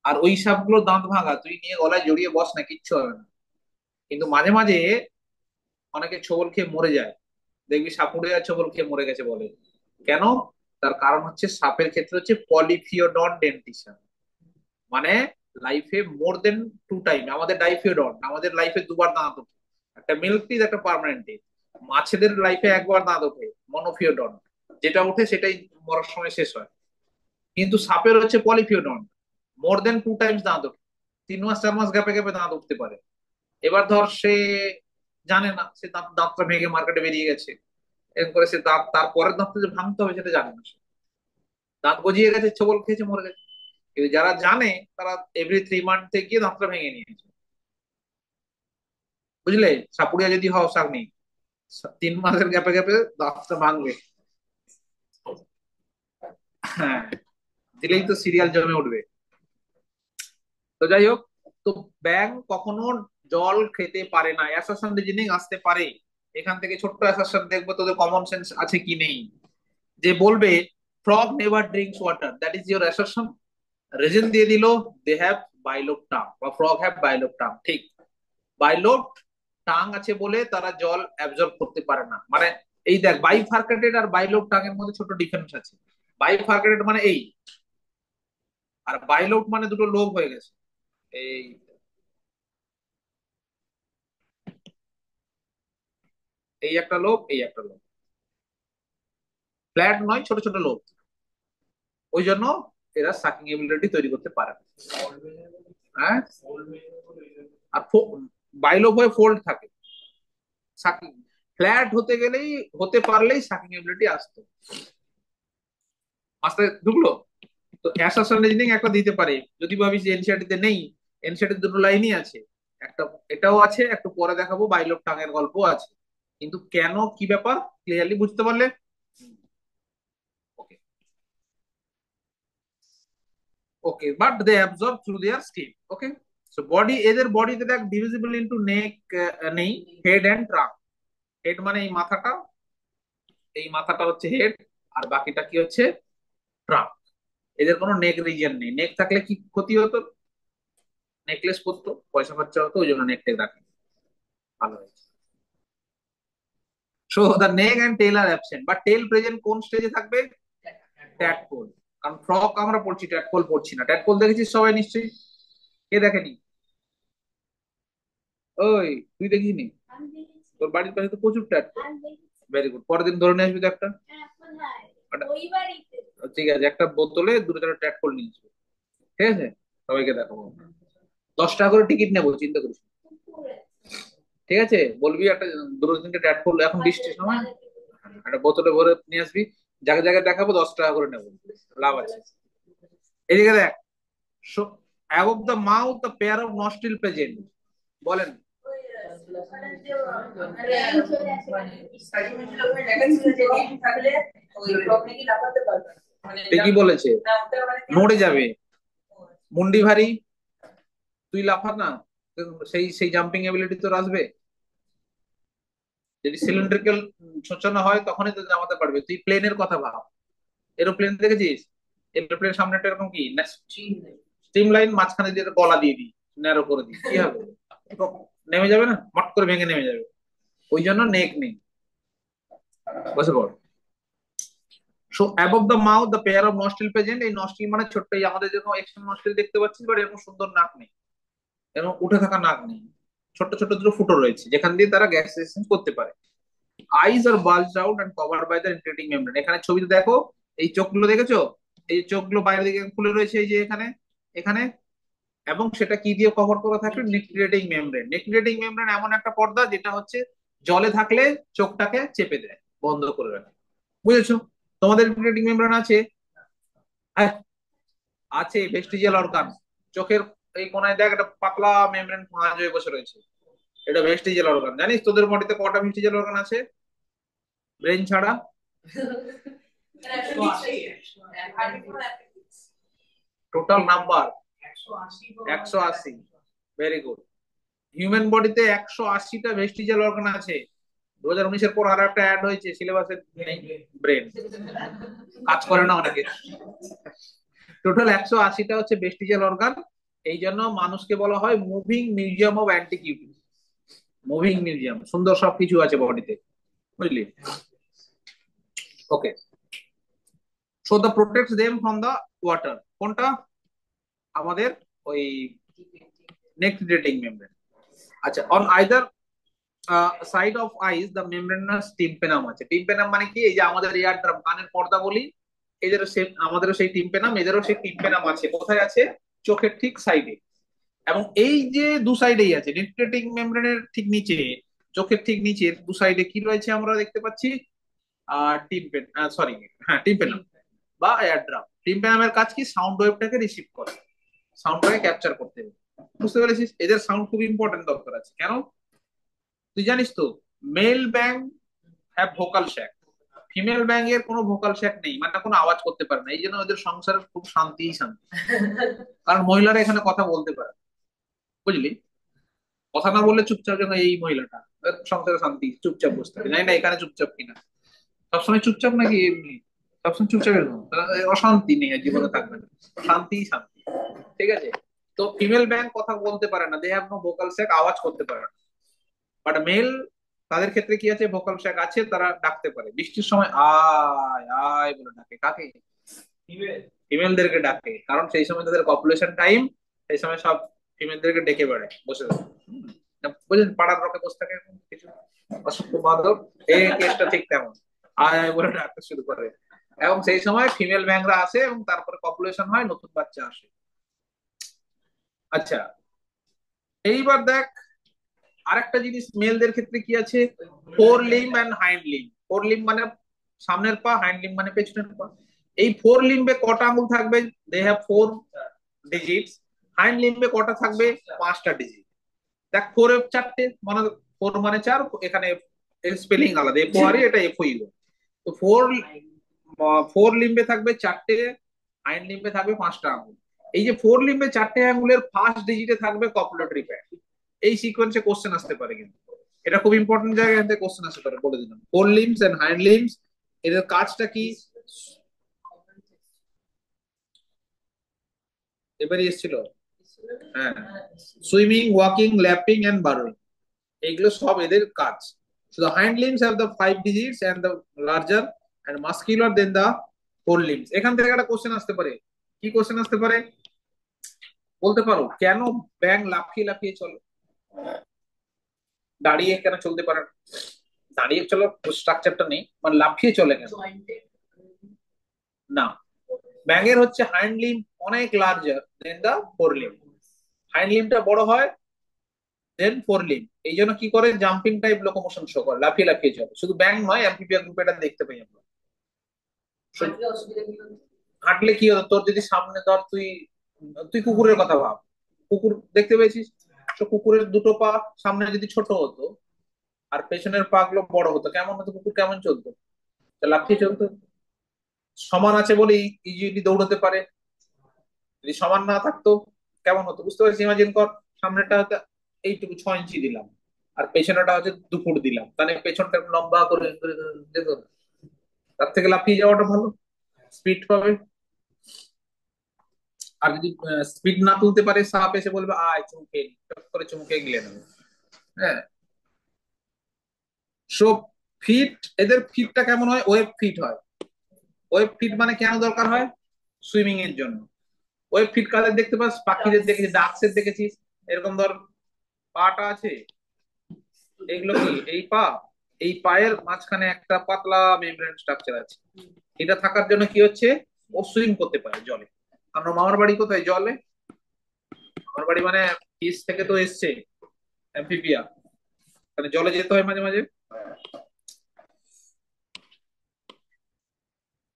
A: আর ওই সাপগুলো দাঁত ভাঙা, তুই নিয়ে গলায় জড়িয়ে বস না, কিচ্ছু হবে না। কিন্তু মাঝে মাঝে অনেকে ছোবল খেয়ে মরে যায়, দেখবি সাপুড়ে আর ছোবল খেয়ে মরে গেছে বলে। কেন? তার কারণ হচ্ছে সাপের ক্ষেত্রে হচ্ছে পলিফিওডন ডেন্টিশন, মানে লাইফে মোর দেন টু টাইম, আমাদের ডাইফিওডন, আমাদের লাইফে দুবার দাঁত ওঠে, একটা মিল্ক টিথ, একটা পার্মানেন্ট টিথ। মাছেদের লাইফে একবার দাঁত ওঠে, মনোফিওডন, যেটা ওঠে সেটাই মরার সময় শেষ হয়। কিন্তু সাপের হচ্ছে পলিফিওডন, মোর দেন টু টাইমস দাঁত ওঠে, 3 মাস 4 মাস গ্যাপে গ্যাপে দাঁত উঠতে পারে। এবার ধর সে জানে না, সে দাঁতটা ভেঙে মার্কেটে বেরিয়ে গেছে, এরকম করে সে দাঁত, তারপরের দাঁতটা যে ভাঙতে হবে সেটা জানে না সে। দাঁত গজিয়ে গেছে, ছবল খেয়েছে, মরে গেছে। কিন্তু যারা জানে, তারা এভরি 3 মান্থে গিয়ে দাঁতটা ভেঙে নিয়েছে। বুঝলে? সাপুড়িয়া যদি হও সাগনি, 3 মাসের গ্যাপে গ্যাপে দাঁতটা ভাঙবে। হ্যাঁ, দিলেই তো সিরিয়াল জমে উঠবে। তো যাই হোক, তো ব্যাং কখনো জল খেতে পারে না, অ্যাসারশন রিজনিং আসতে পারে। এখান থেকে ছোট্ট অ্যাসারশন দেখবো তোদের কমন সেন্স আছে কি নেই। যে বলবে frog never drinks water, that is your assertion. Reason দিয়ে দিল, দে হ্যাভ বাইলোপ টাং, বা ফ্রগ হ্যাভ বাইলোপ টাং, ঠিক। বাইলোপ টাং আছে বলে তারা জল অ্যাবজর্ব করতে পারে না, মানে এই দেখ, বাইফার্কেটেড আর বাইলোপ টাং এর মধ্যে ছোট ডিফারেন্স আছে। বাইফার্কেটেড মানে এই, আর বাইলোপ মানে দুটো লোভ হয়ে গেছে, এই, এই একটা লোভ, এই একটা লোভ, ফ্ল্যাট নয়, ছোট ছোট লোভ। ওই জন্য এরা সাকিং এবিলিটি তৈরি করতে পারে না। হ্যাঁ, আর বাইলোভ হয়ে ফোল্ড থাকে, সাকিং, ফ্ল্যাট হতে গেলেই, হতে পারলেই সাকিং এবিলিটি আসতো। আসতে ঢুকলো? তো অ্যাসারশন রিজনিং একটা দিতে পারে, যদি ভাবিস যে এনসিইআরটি তে নেই, এনসিইআরটি দুটো লাইনই আছে, একটা এটাও আছে, একটু পরে দেখাবো, বাইলোভ টাঙের গল্প আছে। কিন্তু কেন, কি ব্যাপার, ক্লিয়ারলি বুঝতে পারলে? Okay, okay, but they absorb through their skin. Okay, so body, এদের বডিতে দেখ ডিভিজিবল ইনটু নেক নেই, হেড এন্ড ট্রাঙ্ক। হেড মানে এই মাথাটা, এই মাথাটা হচ্ছে হেড, আর বাকিটা কি হচ্ছে, ট্রাঙ্ক। এদের কোনো নেক রিজিয়ন নেই, নেক থাকলে কি ক্ষতি হতো, নেকলেস পরতো, পয়সা খরচা হতো, ওই জন্য নেক টেক রাখে। ভালো হয়েছে। So the neck and tail are absent, but tail present কোন স্টেজে থাকবে? ট্যাডপোল। কারণ ফ্রক আমরা পড়ছি, ট্যাডপোল পড়ছি না। ট্যাডপোল দেখেছিস সবাই নিশ্চয়ই, কে দেখেনি? ওই, তুই দেখিনি? তোর বাড়ির পাশে তো প্রচুর ট্যাডপোল। ভেরি গুড, পরের দিন ধরে নিয়ে আসবি তো একটা। ঠিক আছে, একটা বোতলে দুটো চারটা ট্যাডপোল নিয়ে আসবি, ঠিক আছে? সবাইকে দেখাবো। 10 টাকা করে টিকিট নেবো, চিন্তা করিস না। ঠিক আছে, বলবি একটা, দুটো তিনটে ট্যাডপোল, এখন বৃষ্টির সময়। একটা বোতলে ভরে নিয়ে আসবি, জায়গায় জায়গায় দেখাবো, 10 টাকা করে নেবো, লাভ আছে। এদিকে দেখ, above the mouth the pair of nostril present, বলেন। কি বলেছে, নড়ে যাবে, মুন্ডি ভারী, তুই লাফা না, সেই সেই জাম্পিং এবিলিটি তোর আসবে। যদি সিলিন্ড্রিক্যাল সূচনা হয় তখনই তো জামাতে পারবে। তুই প্লেনের কথা ভাব, এরোপ্লেন দেখেছিস? এরোপ্লেনের সামনেটা এরকম কি স্ট্রিম লাইন, মাঝখানে দিয়ে গলা দিয়ে দিই, ন্যারো করে দিই, কি হবে? নেমে যাবে না, মট করে ভেঙে নেমে যাবে। ওই জন্য নেক নেই, বসে পড়। So above the mouth the pair of nostril present, এই নস্ট্রিল মানে ছোট্ট, এই আমাদের যেরকম এক্সটার্নাল নস্ট্রিল দেখতে পাচ্ছিস, বাট এরকম সুন্দর নাক নেই, এরকম উঠে থাকা নাক নেই, ছোট্ট ছোট্ট দুটো ফুটো রয়েছে যেখান দিয়ে তারা গ্যাস এক্সচেঞ্জ করতে পারে। Eyes are bulged out and covered by the nictitating membrane, এখানে ছবিতে দেখো, এই চোখগুলো দেখেছো? এই চোখগুলো বাইরের দিকে খুলে রয়েছে, এই যে এখানে, এখানে, এবং সেটা কি দিয়ে কভার করা থাকে? নিউক্লিয়েটিং মেমব্রেন। নিউক্লিয়েটিং মেমব্রেন এমন একটা পর্দা যেটা হচ্ছে জলে থাকলে চোখটাকে চেপে দেয়, বন্ধ করে রাখে, বুঝেছো? তোমাদের নিউক্লিয়েটিং মেমব্রেন আছে? আহ, আছে, ভেস্টিজিয়াল অর্গান, চোখের এই কোনায় দেখ একটা পাতলা মেমব্রেন ভাঁজ হয়ে বসে রয়েছে, এটা ভেস্টিজিয়াল অর্গান। জানিস তোদের বডিতে কটা ভেস্টিজিয়াল অর্গান আছে, ব্রেন ছাড়া? Total number 180। Very good. Human বডিতে 180টা ভেস্টিজিয়াল অর্গান আছে। 2019-এর পর আর একটা অ্যাড হয়েছে সিলেবাসে, নেই, ব্রেন কাজ করে না অনেকে। টোটাল 180টা হচ্ছে ভেস্টিজিয়াল অর্গান। এই জন্য মানুষকে বলা হয় moving museum of antiquity. Moving museum, সুন্দর সবকিছু আছে বডিতে, বুঝলি? Okay, so the protects them from the water, কোনটা? আমাদের ওই নেক্টিডেটিং মেমব্রেন। আচ্ছা, on either side of eyes the membranous tympanum আছে। টিম্পেনাম মানে কি? এই যে আমাদের ইয়ার ড্রাম, কানের পর্দা বলি, এদেরও সে, আমাদেরও সেই টিম্পেনাম, এদেরও সেই টিম্পেনাম আছে। কোথায় আছে? চোখের ঠিক সাইডে। এবং এই যে দু সাইডেই আছে, নিউক্লিয়েটিং মেমব্রেনের ঠিক নিচে, চোখের ঠিক নিচে দু সাইডে কি রয়েছে আমরা দেখতে পাচ্ছি? টিম্পেন, সরি, হ্যাঁ টিম্পেনাম বা এয়ার ড্রাম। টিম্পেনামের কাজ কি? সাউন্ড ওয়েভটাকে রিসিভ করে, সাউন্ডটাকে ক্যাপচার করতে হবে। বুঝতে পেরেছিস? এদের সাউন্ড খুব ইম্পর্টেন্ট দরকার আছে। কেন তুই জানিস তো? মেল ব্যাং হ্যাভ ভোকাল শ্যাক, ফিমেল ব্যাং এর কোনো ভোকাল শ্যাক নেই, মানে কোনো আওয়াজ করতে পারে না। এই জন্য ওদের সংসারে খুব শান্তি শান্তি, কারণ মহিলারা এখানে কথা বলতে পারে, বুঝলি? কথা না বললে চুপচাপ, যেন এই মহিলাটা, এর সংসারে শান্তি, চুপচাপ বসে থাকে। জানি না এখানে চুপচাপ কিনা, সবসময় চুপচাপ নাকি এমনি সবসময় চুপচাপ? এরকম অশান্তি নেই, আর জীবনে থাকবে না, শান্তি শান্তি। ঠিক আছে? তো ফিমেল ব্যাং কথা বলতে পারে না, দে হ্যাভ নো ভোকাল শ্যাক, আওয়াজ করতে পারে না। বাট মেল, তাদের ক্ষেত্রে কি আছে? ভোকাল শ্যাক আছে, তারা ডাকতে পারে। বৃষ্টির সময় আয় আয় বলে ডাকে, কাকে? ফিমেলদেরকে ডাকে, কারণ সেই সময় তাদের পপুলেশন টাইম, সেই সময় সব ফিমেলদেরকে ডেকে বেড়ায় বসে থাকে। বুঝলেন? পাড়ার রকে বসে থাকে কিছু অসভ্য বাদর, এই কেসটা ঠিক তেমন, আয় আয় বলে ডাকতে শুরু করে। এবং সেই সময় ফিমেল ব্যাংরা আসে এবং তারপরে পপুলেশন হয়, নতুন বাচ্চা আসে। আচ্ছা, এইবার দেখ আরেকটা জিনিস, মেলদের ক্ষেত্রে কি আছে? Four limb and hind limb. Four limb মানে সামনের পা, হাইন্ড লিম্ব মানে পেছনের পা। এই ফোর লিম্বে কটা আঙুল থাকবে? They have four digits. Hind লিম্বে কটা থাকবে? 5টা ডিজিট। দেখ, ফোর এর 4টে, মানে ফোর মানে 4, এখানে স্পেলিং আলাদা, এফ আর এটা এফ ইউ। তো ফোর, ফোর লিম্বে থাকবে 4টে, হাইন্ড লিম্বে থাকবে 5টা আঙুল। এই যে ফোর লিম্বে 4টে আঙুলের ফার্স্ট ডিজিটে থাকবে কপুলেটরি প্যাড। এই সিকোয়েন্সে কোশ্চেন আসতে পারে, কিন্তু এটা খুব ইম্পর্টেন্ট জায়গায় থেকে কোশ্চেন আসতে পারে, বলে দিলাম। Fore limbs and hind limbs, এদের কাজটা কি? এবারে এসেছিল, হ্যাঁ, swimming, walking, leaping and burrowing, এইগুলো সব এদের কাজ। So the hind limbs have the 5 digits and the larger and muscular than the fore limbs. এখান থেকে একটা কোশ্চেন আসতে পারে। কি কোশ্চেন আসতে পারে বলতে পারো? কেন ব্যাং লাফিয়ে লাফিয়ে চলে, দাঁড়িয়ে কেন চলতে পারে না? দাঁড়িয়ে চলো স্ট্রাকচারটা নেই, মানে লাফিয়ে চলে কেন? না, ব্যাঙের হচ্ছে হাইন্ড লিম্ব অনেক লার্জার দেন দা ফোর লিম্ব। হাইন্ড লিম্বটা বড় হয়, দেন ফোর লিম্ব, এই জন্য কি করে জাম্পিং টাইপ লোকোমোশন শো করে, লাফিয়ে লাফিয়ে চলে। শুধু ব্যাং নয়, অ্যাম্ফিবিয়া গ্রুপে এটা দেখতে পাই আমরা। So, হাঁটলে কি হতো তোর, যদি সামনে ধর তুই তুই কুকুরের কথা ভাব, কুকুর দেখতে পেয়েছিস, তো কুকুরের দুটো পা সামনে যদি ছোট হতো আর পেছনের পা গুলো বড় হতো, কেমন হতো, কুকুর কেমন চলতো? তা লাফিয়ে চলতো। সমান আছে বলে ইজিলি দৌড়তে পারে। যদি সমান না থাকতো কেমন হতো বুঝতে পারছিস? ইমাজিন কর, সামনেটা হয়তো এইটুকু 6 ইঞ্চি দিলাম, আর পেছনেটা হচ্ছে 2 ফুট দিলাম, তাহলে পেছনটা লম্বা করে করে যেত না? তার থেকে লাফিয়ে যাওয়াটা ভালো, স্পিড পাবে। আর যদি স্পিড না তুলতে পারে, সাপ এসে বলবে আয় চুমকে নি, টপ করে চুমকে গিলে নেবে। হ্যাঁ। সো ফিট, এদের ফিটটা কেমন হয়, ওয়েব ফিট হয়। ওয়েব ফিট মানে কেন দরকার হয়? সুইমিং এর জন্য। ওয়েব ফিট কাদের দেখতে পাস? পাখিদের দেখেছিস, ডাকসের দেখেছিস, এরকম ধর পাটা আছে, এগুলো কি এই পা, এই পায়ের মাঝখানে একটা পাতলা মেমব্রেন স্ট্রাকচার আছে। এটা থাকার জন্য কি হচ্ছে, ও সুইম করতে পারে জলে। কারণ ওর মামার বাড়ি কোথায়, জলে। মামার বাড়ি মানে ফিশ থেকে তো এসছে, অ্যাম্ফিবিয়া, মানে জলে যেতে হয় মাঝে মাঝে।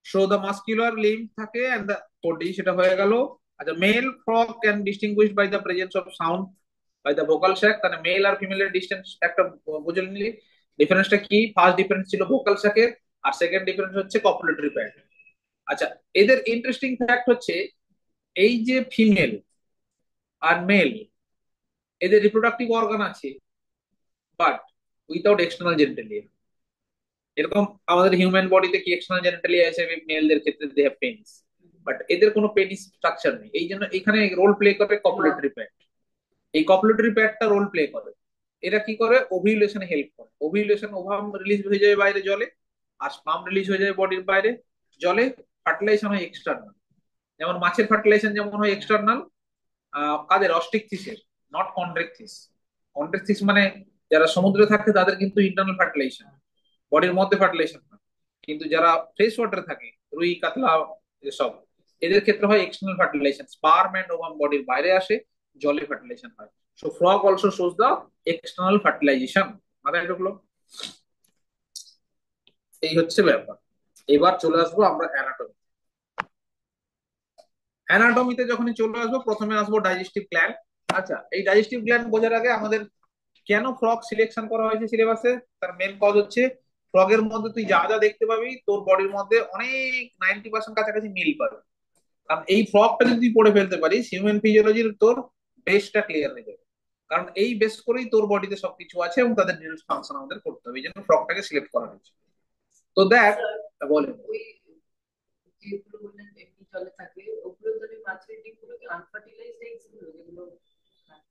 A: শো দ্য মাস্কুলার লিম্ব থাকে এন্ড দ্য বডি, সেটা হয়ে গেল। আচ্ছা, male frog can distinguish by the presence of sound by the vocal sac. তাহলে মেল আর ফিমেলের ডিস্টেন্স একটা বুঝে নিলি। ডিফারেন্সটা কি? ফার্স্ট ডিফারেন্স ছিল ভোকাল শ্যাকের, আর সেকেন্ড ডিফারেন্স হচ্ছে কপুলেটরি প্যাড। আচ্ছা, এদের ইন্টারেস্টিং ফ্যাক্ট হচ্ছে, এই যে ফিমেল আর মেল, এদের রিপ্রোডাক্টিভ অর্গান আছে, বাট উইদাউট এক্সটার্নাল জেনিটালিয়া। এরকম আমাদের হিউম্যান বডিতে কি এক্সটার্নাল জেনিটালিয়া আছে, মেলদের ক্ষেত্রে দে হ্যাভ পেনিস, বাট এদের কোনো পেনিস স্ট্রাকচার নেই। এই জন্য এখানে রোল প্লে করে কপুলেটরি প্যাড। এই কপুলেটরি প্যাডটা রোল প্লে করে। এরা কি করে, ওভিউলেশনে হেল্প করে। ওভিউলেশন, ওভাম রিলিজ হয়ে যায় বাইরে জলে, আর স্পাম রিলিজ হয়ে যায় বডির বাইরে জলে। ফার্টিলাইজেশন হয় এক্সটার্নাল। যেমন মাছের ফার্টিলাইজেশন যেমন হয় এক্সটার্নাল, কাদের, অস্টিকথিসের, নট কন্ড্রেকথিস। কন্ড্রেকথিস মানে যারা সমুদ্রে থাকে তাদের কিন্তু ইন্টারনাল ফার্টিলাইজেশন, বডির মধ্যে ফার্টিলাইজেশন হয়। কিন্তু যারা ফ্রেশ ওয়াটারে থাকে, রুই কাতলা এসব, এদের ক্ষেত্রে হয় external fertilisation, sperm and ovum বডির বাইরে আসে, জলে ফার্টিলাইজেশন হয়। So frog also shows the external fertilisation. মাথায় ঢুকলো? এই হচ্ছে ব্যাপার। এবার চলে আসবো আমরা অ্যানাটমি। অ্যানাটমিতে যখনই চলে আসবো, প্রথমে আসবো ডাইজেস্টিভ গ্ল্যান্ড। আচ্ছা, এই ডাইজেস্টিভ গ্ল্যান্ড বোঝার আগে আমাদের কেন ফ্রগ সিলেকশন করা হয়েছে সিলেবাসে, তার মেন কজ হচ্ছে, ফ্রগের মধ্যে তুই যা যা দেখতে পাবি তোর বডির মধ্যে অনেক 90% কাছাকাছি মিল পাবে। কারণ এই ফ্রগটা যদি তুই পড়ে ফেলতে পারিস, হিউম্যান ফিজিওলজির তোর বেসটা ক্লিয়ার হয়ে যাবে। কারণ এই বেস করেই তোর বডিতে সবকিছু আছে, এবং তাদের ডিটেলস ফাংশন আমাদের করতে হবে, এই জন্য ফ্রগটাকে সিলেক্ট করা হয়েছে। তো দেখ, বলে
B: ওই যেগুলো বললেন এমনি জলে থাকে, ওগুলো তাহলে মাছের ডিমগুলো কি আনফার্টিলাইজড এগস গুলো যেগুলো খায়?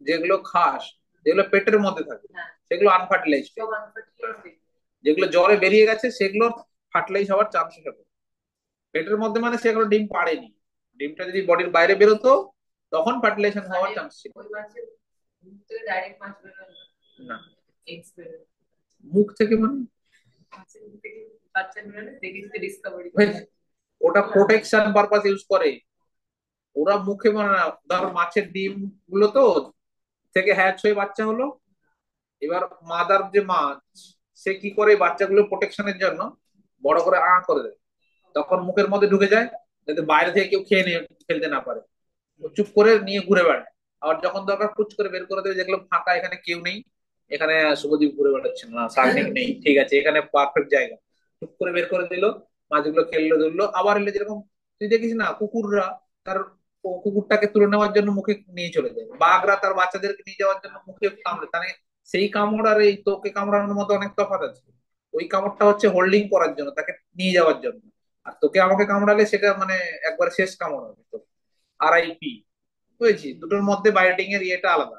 A: যেগুলো খাস, যেগুলো পেটের মধ্যে থাকে,
B: হ্যাঁ,
A: সেগুলো আনফার্টিলাইজড।
B: সব আনফার্টিলাইজড।
A: যেগুলো জলে বেরিয়ে গেছে সেগুলো ফার্টিলাইজ হওয়ার চান্স থাকে। পেটের মধ্যে মানে সেগুলো ডিম পাড়েনি। ডিমটা যদি বডির বাইরে বেরোতো, তখন ফার্টিলাইজেশন হওয়ার
B: মানে
A: চান্স ছিল।
B: ওই মাছের মুখ থেকে ডাইরেক্ট মাছ বেরোয় না,
A: না।
B: এগস বেরোয়?
A: মুখ থেকে মানে
B: মাছের মুখ থেকে বাচ্চা বেরোলে দেখেছি ডিসকভারি করে।
A: হয়েছে, ওটা প্রোটেকশন পারপাস ইউজ করে। ওরা মুখে মানে না, ধর মাছের ডিম গুলো তো থেকে হ্যাচ হয়ে বাচ্চা হলো। এবার মাদার যে মাছ, সে কি করে এই বাচ্চাগুলো প্রোটেকশনের জন্য বড় করে করে দেয়, তখন মুখের মধ্যে ঢুকে যায়, যাতে বাইরে থেকে কেউ খেয়ে নিয়ে ফেলতে না পারে। ও চুপ করে নিয়ে ঘুরে বেড়ায়। আবার যখন দরকার পুচ করে বের করে দেবে, যেগুলো ফাঁকা, এখানে কেউ নেই, এখানে শুভদীপ ঘুরে বেড়াচ্ছে না, শারমিক নেই, ঠিক আছে, এখানে পারফেক্ট জায়গা, চুপ করে বের করে দিল। মাছগুলো খেললো ধরলো, আবার এলে যেরকম তুই দেখিস না কুকুররা তার কুকুরটাকে তুলে নেওয়ার জন্য মুখে নিয়ে চলে যায়, বাঘরা তার বাচ্চাদেরকে নিয়ে যাওয়ার জন্য মুখে কামড়ে, মানে সেই কামড় আর এই তোকে কামড়ানোর মতো অনেক তফাৎ আছে। ওই কামড়টা হচ্ছে হোল্ডিং করার জন্য, তাকে নিয়ে যাওয়ার জন্য। আর তোকে আমাকে কামড়ালে সেটা মানে একবার শেষ কামড় হবে তো, RIP। বুঝেছি, দুটোর মধ্যে বাইটিং এর ইয়েটা আলাদা।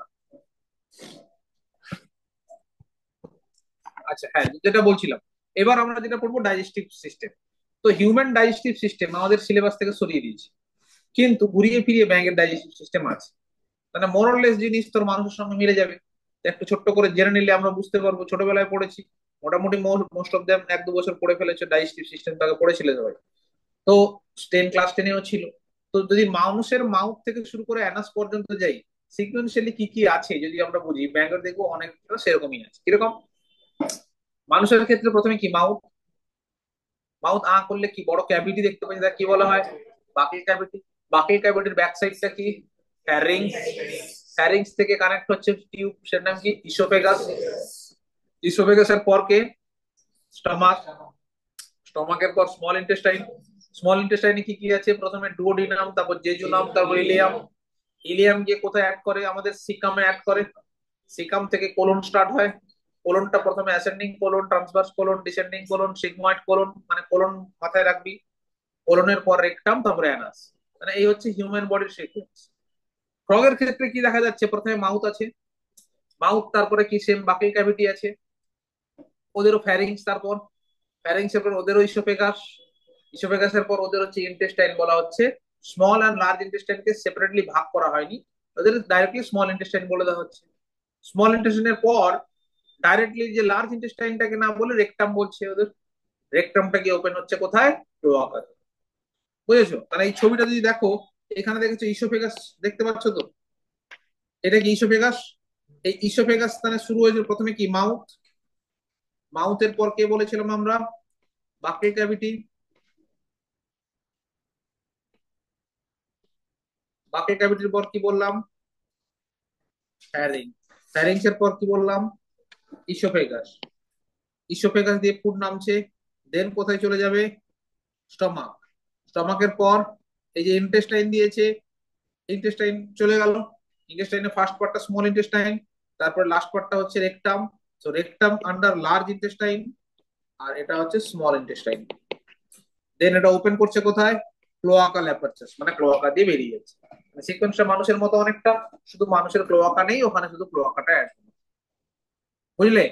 A: আচ্ছা হ্যাঁ, যেটা বলছিলাম, এবার আমরা যেটা পড়বো ডাইজেস্টিভ সিস্টেম। তো হিউম্যান ডাইজেস্টিভ সিস্টেম আমাদের সিলেবাস থেকে সরিয়ে দিয়েছি, কিন্তু ঘুরিয়ে ফিরিয়ে ব্যাঙের ডাইজেস্টিভ সিস্টেম আছে। মানে মোরলেস জিনিস তোর মানুষের সঙ্গে মিলে যাবে। তো একটু ছোট্ট করে জেনে নিলে আমরা বুঝতে পারবো, ছোটবেলায় পড়েছি মোটামুটি, মোস্ট অফ দেম 1-2 বছর পড়ে ফেলেছে ডাইজেস্টিভ সিস্টেম, তাকে পড়েছিল সবাই। তো ক্লাস 10-এও ছিল। তো যদি মানুষের মাউথ থেকে শুরু করে অ্যানাস পর্যন্ত যাই, সিকুয়েন্সিয়ালি কি কি আছে যদি আমরা বুঝি, ব্যাঙ্গের দেখবো অনেকটা সেরকমই আছে। কিরকম? মানুষের ক্ষেত্রে প্রথমে কি মাউথ, মাউথ আ করলে কি বড় ক্যাভিটি দেখতে পাই, তাকে কি বলা হয়? Buccal cavity. বাকেল ক্যাভিটির ব্যাক সাইডটা কি? ফ্যারিংস। ফ্যারিংস থেকে কানেক্ট হচ্ছে টিউব, সেটার নাম কি? ইসোফেগাস। ইসোফেগাসের পর কে? স্টমাক। স্টমাকের পর স্মল ইন্টেস্টাইন। স্মল ইন্টেস্টাইনে কি কি আছে? প্রথমে ডুওডিনাম, তারপর জেজুনাম, তারপর ইলিয়াম। ইলিয়াম গিয়ে কোথায় অ্যাড করে? আমাদের সিকামে অ্যাড করে। সিকাম থেকে কোলন স্টার্ট হয়। কোলনটা প্রথমে ascending colon, transverse colon, descending colon, sigmoid colon, মানে কোলন মাথায় রাখবি। কোলনের পর রেকটাম, তারপরে অ্যানাস। মানে এই হচ্ছে হিউম্যান বডির সিকোয়েন্স। ফ্রগের ক্ষেত্রে কি দেখা যাচ্ছে? প্রথমে মাউথ আছে, মাউথ, তারপরে কি সেম বাকি ক্যাভিটি আছে, ওদেরও ফ্যারিংস, তারপর ফ্যারিংস এর পর ওদেরও ইসোফেগাস। ইসোফেগাসের পর ওদের হচ্ছে ইন্টেস্টাইন, বলা হচ্ছে স্মল অ্যান্ড লার্জ ইন্টেস্টাইনকে সেপারেটলি ভাগ করা হয়নি, ওদের ডাইরেক্টলি স্মল ইন্টেস্টাইন বলে দেওয়া হচ্ছে। স্মল ইন্টেস্টাইনের পর ডাইরেক্টলি যে লার্জ ইন্টেস্টাইনটাকে না বলে রেকটাম বলছে ওদের। রেকটামটা গিয়ে ওপেন হচ্ছে কোথায়? ক্লোয়াকাতে। বুঝেছো? তাহলে এই ছবিটা যদি দেখো, এখানে দেখেছো ইসোফেগাস, দেখতে পাচ্ছ তো? এটা কি ইসোফেগাস? এই ইসোফেগাস স্থানে শুরু হয়েছে প্রথমে কি? মাউথ। মাউথের পর কে বলেছিলাম আমরা? Buckle cavity. বাকেল ক্যাভিটির পর কি বললাম? ফ্যারিং। ফ্যারিংস এর পর কি বললাম? ইসোফেগাস। ইসোফেগাস দিয়ে ফুড নামছে, দেন কোথায় চলে যাবে? স্টমাক। স্টমাকের পর এই যে ইন্টেস্টাইন দিয়েছে, ইন্টেস্টাইন চলে গেল। ইন্টেস্টাইনের ফার্স্ট পার্টটা স্মল ইন্টেস্টাইন, তারপর লাস্ট পার্টটা হচ্ছে রেকটাম। তো রেকটাম আন্ডার লার্জ ইন্টেস্টাইন, আর এটা হচ্ছে স্মল ইন্টেস্টাইন। দেন এটা ওপেন করছে কোথায়? ক্লোয়াকাল অ্যাপারচাস, মানে ক্লোয়াকা দিয়ে বেরিয়ে যাচ্ছে। সিকোয়েন্সটা মানুষের মতো অনেকটা, শুধু মানুষের ক্লোয়াকা নেই, ওখানে শুধু ক্লোয়াকাটা অ্যাড। বুঝলে?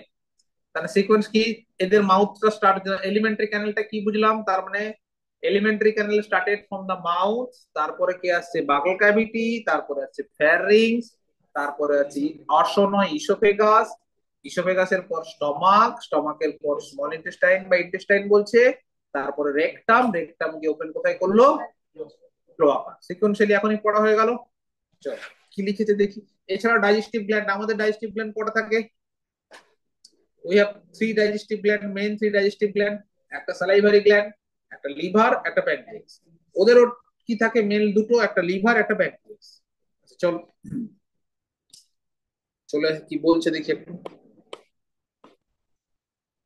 A: তাহলে সিকোয়েন্স কি? এদের মাউথটা স্টার্ট, এলিমেন্টারি ক্যানেলটা কি বুঝলাম তার মানে? Alimentary canal started from the mouth, তারপরে কি আসছে? বাগল ক্যাভিটি, তারপরে আছে ফ্যারিংস, তারপরে আছে অর্শন, ইসোফেগাস। ইসোফেগাসের পর স্টমাক, স্টমাকের পর স্মল ইন্টেস্টাইন বা ইন্টেস্টাইন বলছে, তারপরে রেকটাম, রেকটাম গিয়ে ওপেন কোথায় করলো? ক্লোয়াকা। সিকোয়েন্সিয়ালি এখনই পড়া হয়ে গেল। চল কি লিখেছে দেখি। এছাড়া ডাইজেস্টিভ গ্ল্যান্ড, আমাদের ডাইজেস্টিভ গ্ল্যান্ড কটা থাকে? we have three digestive gland, main three digestive gland, একটা salivary gland, একটা লিভার, একটা প্যানক্রিয়াস। ওদেরও কি থাকে? মেল দুটো, একটা লিভার, একটা প্যানক্রিয়াস। চল চলে আসি, কি বলছে দেখি একটু।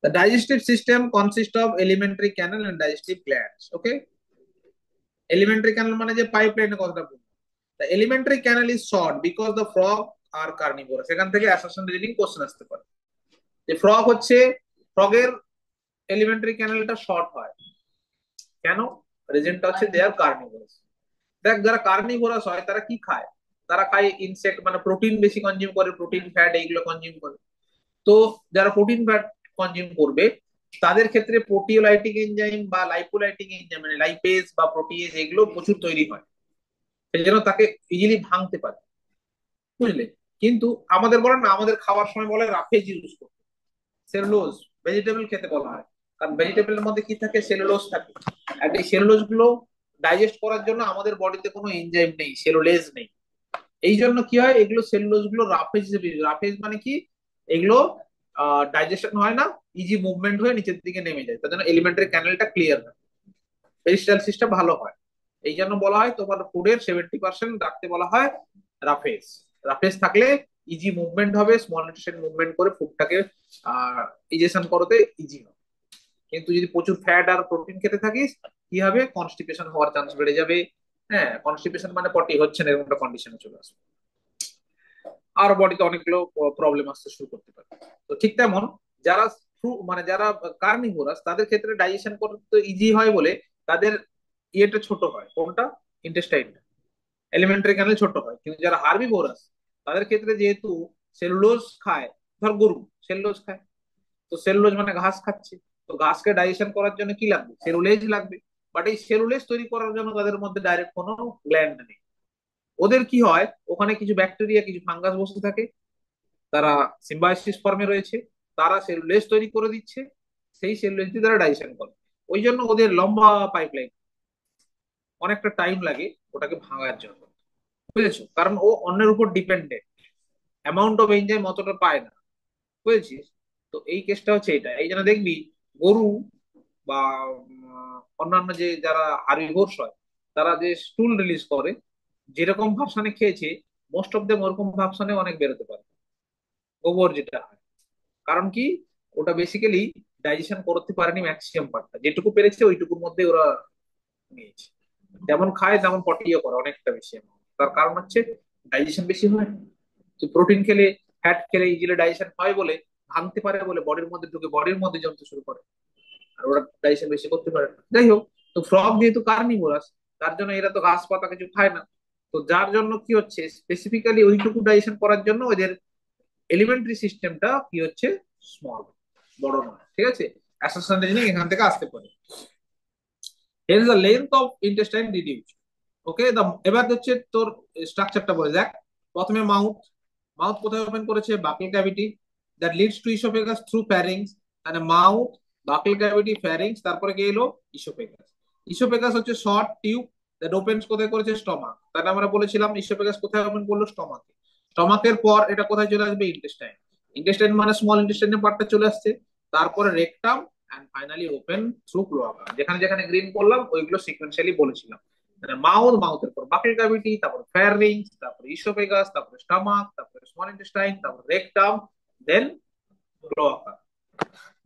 A: The digestive system consists of alimentary canal and digestive glands. Okay? Elementary canal মানে যে পাইপলাইনের কথাটা বলছি। The alimentary canal is short because the frog are carnivorous. এখান থেকে অ্যাসাম্পশন রিলেটিং কোশ্চেন আসতে পারে। যে ফ্রগ হচ্ছে, ফ্রগের এলিমেন্টারি ক্যানেলটা শর্ট হয় কেন? রিজনটা হচ্ছে দে আর কার্নিভোরাস। দেখ, যারা কার্নিভোরাস হয় তারা কি খায়? তারা খায় ইনসেক্ট, মানে প্রোটিন বেশি কনজিউম করে, প্রোটিন ফ্যাট এইগুলো কনজিউম করে। তো যারা প্রোটিন ফ্যাট কনজিউম করবে, তাদের ক্ষেত্রে প্রোটিওলাইটিক এনজাইম বা লাইপোলাইটিক এনজাইম, মানে লাইপেজ বা প্রোটিয়েজ, এগুলো প্রচুর তৈরি হয়, সেই জন্য তাকে ইজিলি ভাঙতে পারে। বুঝলে? কিন্তু আমাদের বলে না, আমাদের খাওয়ার সময় বলে রাফেজ ইউজ করতে, সেলুলোজ। ভেজিটেবল খেতে বলা হয়, কারণ ভেজিটেবলের মধ্যে কি থাকে? সেলুলোজ থাকে। আর এই সেলুলোজ গুলো ডাইজেস্ট করার জন্য আমাদের বডিতে কোনো এনজাইম নেই, সেলুলেজ নেই। এই জন্য কি হয়? এগুলো সেলুলোজ গুলো রাফেজ হিসেবে, রাফেজ মানে কি? এগুলো ডাইজেশন হয় না, ইজি মুভমেন্ট হয়ে নিচের দিকে নেমে যায়, তার জন্য এলিমেন্টারি ক্যানেলটা ক্লিয়ার হয়, পেরিস্টালসিসটা ভালো হয়। এই জন্য বলা হয় তোমার ফুডের 70% রাখতে বলা হয় রাফেজ। রাফেজ থাকলে ইজি মুভমেন্ট হবে, স্মল নিউট্রিশন মুভমেন্ট করে ফুডটাকে ইজেশন করতে ইজি হবে। কিন্তু যদি প্রচুর ফ্যাট আর প্রোটিন খেতে থাকিস, কি হবে? কনস্টিপেশন হওয়ার চান্স বেড়ে যাবে। হ্যাঁ, কনস্টিপেশন মানে পটি হচ্ছে না, এরকম একটা কন্ডিশনে চলে আসবে, আর বডিতে অনেকগুলো প্রবলেম আসতে শুরু করতে পারে। তো ঠিক তেমন যারা মানে যারা কার্নিভোরাস, তাদের ক্ষেত্রে ডাইজেশন করতে ইজি হয় বলে তাদের ইয়েটা ছোট হয়। কোনটা? ইন্টেস্টাইনটা, এলিমেন্টারি ক্যানেল ছোট হয়। কিন্তু যারা হার্বিভোরাস, তাদের ক্ষেত্রে যেহেতু সেলুলোজ খায়, ধর গরু সেলুলোজ খায়, তো সেলুলোজ মানে ঘাস খাচ্ছে, তো ঘাসকে ডাইজেশন করার জন্য কি লাগবে? সেলুলেজ লাগবে। বাট এই সেলুলেজ তৈরি করার জন্য তাদের মধ্যে ডাইরেক্ট কোনো গ্ল্যান্ড নেই। ওদের কি হয়? ওখানে কিছু ব্যাকটেরিয়া, কিছু ফাঙ্গাস বসে থাকে, তারা সিম্বায়োসিস ফর্মে রয়েছে, তারা সেলুলেজ তৈরি করে দিচ্ছে, সেই সেলুলেজ দিয়ে তারা ডাইজেশন করে। ওই জন্য ওদের লম্বা পাইপলাইন, অনেকটা টাইম লাগে ওটাকে ভাঙার জন্য। বুঝেছো? কারণ ও অন্যের উপর ডিপেন্ডেন্ট, অ্যামাউন্ট অফ এনজাইম অতটা পায় না। বুঝেছিস? তো এই কেসটা হচ্ছে এটা, এই জন্য দেখবি গরু বা অন্যান্য যে যারা হার্বিভোরস হয়, তারা যে স্টুল রিলিজ করে, যেরকম ভার্সনে খেয়েছে, মোস্ট অফ দেম ওরকম ভার্সনে অনেক বেরোতে পারে গোবর যেটা হয়। কারণ কি, ওটা বেসিক্যালি ডাইজেশন করতে পারেনি ম্যাক্সিমাম পার্টটা, যেটুকু পেরেছে ওইটুকুর মধ্যে ওরা নিয়েছে। যেমন খায় তেমন পটিও করে অনেকটা বেশি amount। তার কারণ হচ্ছে ডাইজেশন বেশি হয়। তো প্রোটিন খেলে, ফ্যাট খেলে ইজিলি ডাইজেশন হয় বলে, ভাঙতে পারে বলে, বডির মধ্যে ঢুকে বডির মধ্যে জমতে শুরু করে, আর ওরা ডাইজেশন বেশি করতে পারে না। যাই হোক, তো ফ্রগ যেহেতু কার্নিভোরাস, তার জন্য এরা তো ঘাস পাতা কিছু খায় না। তো যার জন্য কি হচ্ছে, স্পেসিফিক্যালি ওইটুকু ডাইজেশন করার জন্য ওদের এলিমেন্টারি সিস্টেমটা কি হচ্ছে, স্মল, বড় নয়। ঠিক আছে? অ্যাসোসিয়েশন রিজনিং এখান থেকে আসতে পারে। Hence the length of intestine reduce. Okay, এবার হচ্ছে তোর স্ট্রাকচারটা বলে দেখ। প্রথমে মাউথ। মাউথ কোথায় ওপেন করেছে? Buccal cavity, that leads to oesophagus through pharynx. মানে মাউথ, বাকল ক্যাভিটি, ফ্যারিংস, তারপরে কি এলো? ইসোফেগাস। ইসোফেগাস হচ্ছে শর্ট টিউব দ্যাট ওপেন্স কোথায় করেছে? স্টমাক। তাহলে আমরা বলেছিলাম ইসোফেগাস কোথায় ওপেন করলো? স্টমাকে। স্টমাকের পর এটা কোথায় চলে আসবে? ইন্টেস্টাইন। ইন্টেস্টাইন মানে স্মল ইন্টেস্টাইনের পার্টটা চলে আসছে। তারপরে rectum, and finally open through cloaca. যেখানে যেখানে গ্রিন করলাম ওইগুলো সিকোয়েন্সিয়ালি বলেছিলাম। মানে মাউথ, মাউথের পর বাকেল ক্যাভিটি, তারপর ফ্যারিংস, তারপর ইসোফেগাস, তারপর স্টমাক, তারপর স্মল ইন্টেস্টাইন, তারপর রেকটাম, দেন ক্লোয়াকা।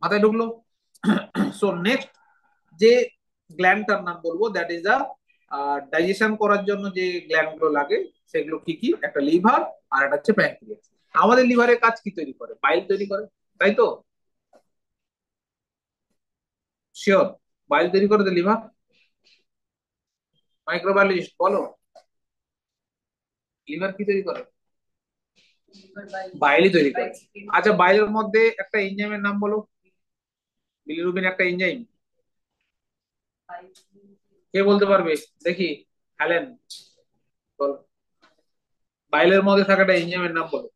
A: মাথায় ঢুকলো? সো নেক্সট যে গ্ল্যান্ডটার নাম বলবো, দ্যাট ইজ দা ডাইজেশন করার জন্য যে গ্ল্যান্ড গুলো লাগে, সেগুলো কি কি? একটা লিভার, আর একটা হচ্ছে প্যানক্রিয়াস। আমাদের লিভারের কাজ কি তৈরি করে? বাইল তৈরি করে, তাই তো? শিওর? বাইল তৈরি করে তো লিভার। মাইক্রোবায়োলজিস্ট বলো, লিভার কি তৈরি করে?
B: লিভার বাই
A: বাইলই তৈরি
B: বাই
A: করে।
B: স্কিন
A: আচ্ছা, বাইলের মধ্যে একটা এনজাইমের নাম বলো। বিলিরুবিন একটা এনজাইম,
B: বাই
A: কে বলতে পারবে? দেখি, হ্যালেন, বল। বাইলের মধ্যে থাকা একটা এনজাইমের নাম বলো।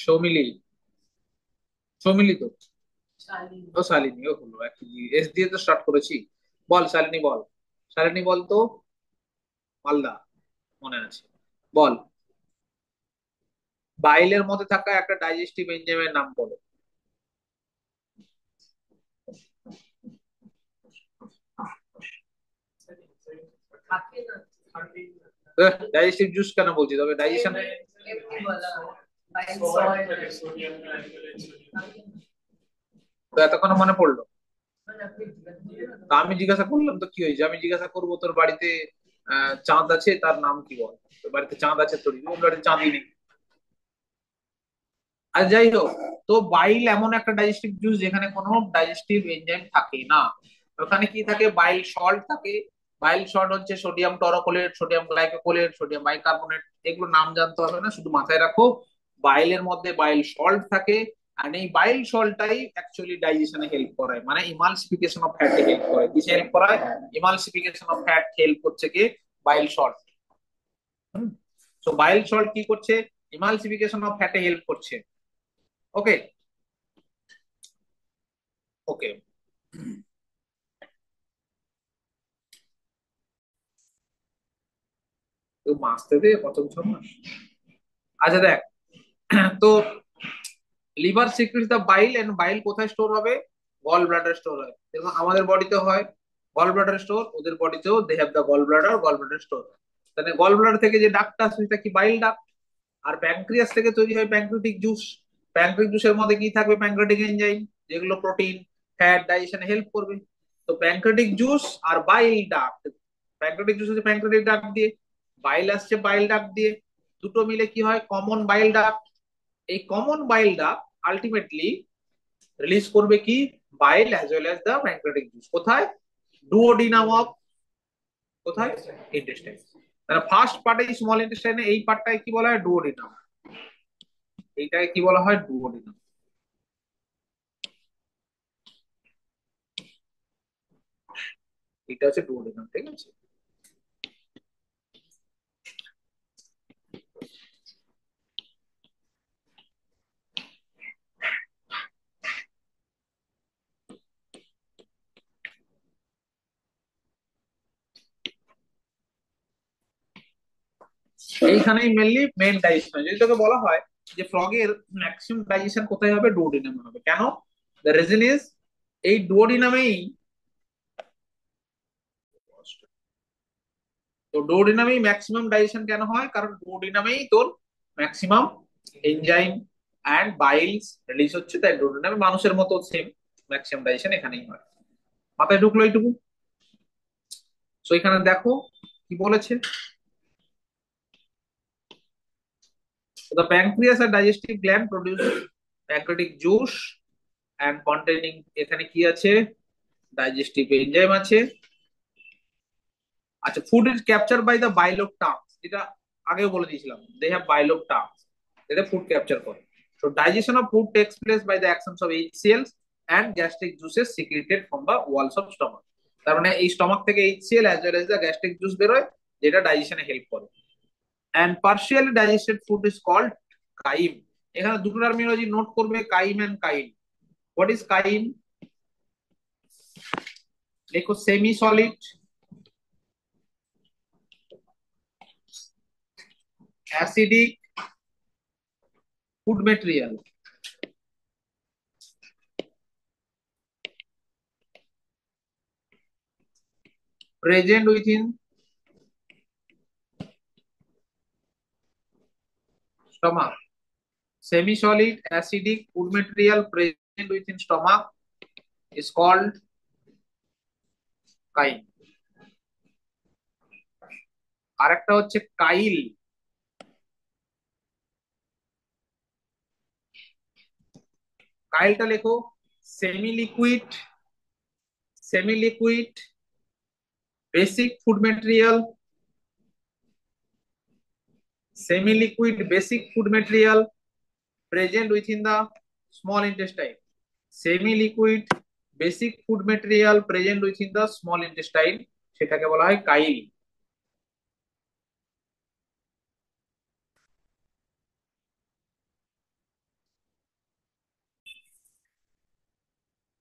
A: সৌমিলি। সৌমিলি তো?
B: শালিনী।
A: ও শালিনী, ও হলো একই, এস দিয়ে তো স্টার্ট করেছি। বল শালিনী, বল। শালিনী বল তো। মালদা, মনে আছে। বল, বাইলের মধ্যে থাকা একটা ডাইজেস্টিভ এনজাইমের নাম বলো।
B: থাকে না।
A: ডাইজেস্টিভ জুস কেন বলছি, তবে ডাইজেশন।
B: এমনি বলা হয় বাই সল্ট।
A: তো এতক্ষণ মনে পড়লো?
B: মানে আপনি জিজ্ঞাসা করলেন না
A: তা আমি জিজ্ঞাসা করলাম তো কি হয়েছে? আমি জিজ্ঞাসা করবো তোর বাড়িতে চাঁদ আছে, তার নাম কি বল। তোর বাড়িতে চাঁদ আছে? তোর বাড়িতে চাঁদই নেই। আর যাই হোক, তো বাইল এমন একটা ডাইজেস্টিভ জুস যেখানে কোনো ডাইজেস্টিভ এনজাইম থাকে না। ওখানে কি থাকে? বাইল সল্ট থাকে। বাইল সল্ট হচ্ছে sodium টরোকোলেট, sodium glycocholate, sodium bicarbonate. এগুলো নাম জানতে হবে না, শুধু মাথায় রাখো বাইলের মধ্যে বাইল সল্ট থাকে। আর এই বাইল সল্টটাই অ্যাকচুয়ালি ডাইজেশনে হেল্প করে, মানে ইমালসিফিকেশন অফ ফ্যাটে হেল্প করে। কিসে হেল্প করায়? ইমালসিফিকেশন অফ ফ্যাট হেল্প করছে কি? Bile salt. তো বাইল সল্ট কি করছে? ইমালসিফিকেশন অফ ফ্যাটে হেল্প করছে। ওকে। ওকে, কেউ মাসতে দে কত বছর মাস। আচ্ছা দেখ, তো liver secretes the bile, and bile কোথায় স্টোর হবে? গল ব্লাডার স্টোর হয়। দেখুন আমাদের বডিতে হয় গল ব্লাডার স্টোর, ওদের বডিতেও they have the gall bladder store. তাহলে গল ব্লাডার থেকে যে ডাকটা আসে সেটা কি? বাইল ডাক। আর প্যানক্রিয়াস থেকে তৈরি হয় প্যানক্রিয়াটিক জুস। প্যানক্রিয়াটিক জুসের মধ্যে কি থাকবে? প্যানক্রিয়াটিক এনজাইম, যেগুলো প্রোটিন, ফ্যাট ডাইজেশনে হেল্প করবে। তো প্যানক্রিয়াটিক জুস আর বাইল ডাক। প্যানক্রিয়াটিক জুস হচ্ছে প্যানক্রিয়াটিক ডাক দিয়ে, বাইল আসছে বাইল ডাক দিয়ে। দুটো মিলে কি হয়? কমন বাইল ডাক। এই কমন বাইল ডাক আলটিমেটলি রিলিজ করবে কি? Bile as well as the pancreatic juice. কোথায়? ডুওডিনাম অফ, কোথায়? ইন্টেস্টাইন। তাহলে ফার্স্ট পার্টে স্মল ইন্টেস্টাইনে, এই পার্টটাকে কি বলা হয়? ডুওডিনাম। এইটাকে কি বলা হয়? ডুওডিনাম। এটা হচ্ছে ডুওডিনাম, ঠিক আছে? এইখানেই মেনলি মেন ডাইজেশন। যদি তোকে বলা হয় যে ফ্রগের ম্যাক্সিমাম ডাইজেশন কোথায় হবে, ডুওডিনামে হবে। কেন? দ্য রিজন ইজ এই ডুওডিনামেই, তো ডুওডিনামেই ম্যাক্সিমাম ডাইজেশন কেন হয়, কারণ ডুওডিনামেই তোর ম্যাক্সিমাম এনজাইম অ্যান্ড বাইলস রিলিজ হচ্ছে, তাই ডুওডিনামে মানুষের মতো সেম ম্যাক্সিমাম ডাইজেশন এখানেই হয়। মাথায় ঢুকলো এইটুকু? সো এখানে দেখো কি বলেছে, the pancreas R digestive gland produce pancreatic juice and containing, এখানে কি আছে, ডাইজেস্টিভ এনজাইম আছে। আচ্ছা, food is capture by the bile of tongs, যেটা আগেও বলে দিয়েছিলাম, they have bile of tongues, এটা ফুড ক্যাপচার করে। So digestion of food takes place by the actions of HCl and gastric juices secreted from the walls of stomach। তার মানে এই স্টমাক থেকে HCl as well as the gastric juice বেরোয়, যেটা ডাইজেশনে হেল্প করে। and partially digested food is called chyme. এখানে দুটো টার্মিনোলজি নোট করবে, chyme and chyle. What is chyme? দেখো, semi solid, acidic food material, present within stomach, semi solid acidic food material present within stomach is called Qayyim. আরেকটা হচ্ছে কাইল। কাইলটা লেখো, semi liquid, semi liquid basic food material, semi liquid basic food material present within the small intestine, semi liquid basic food material present within the small intestine, সেটাকে বলা হয় কাইল।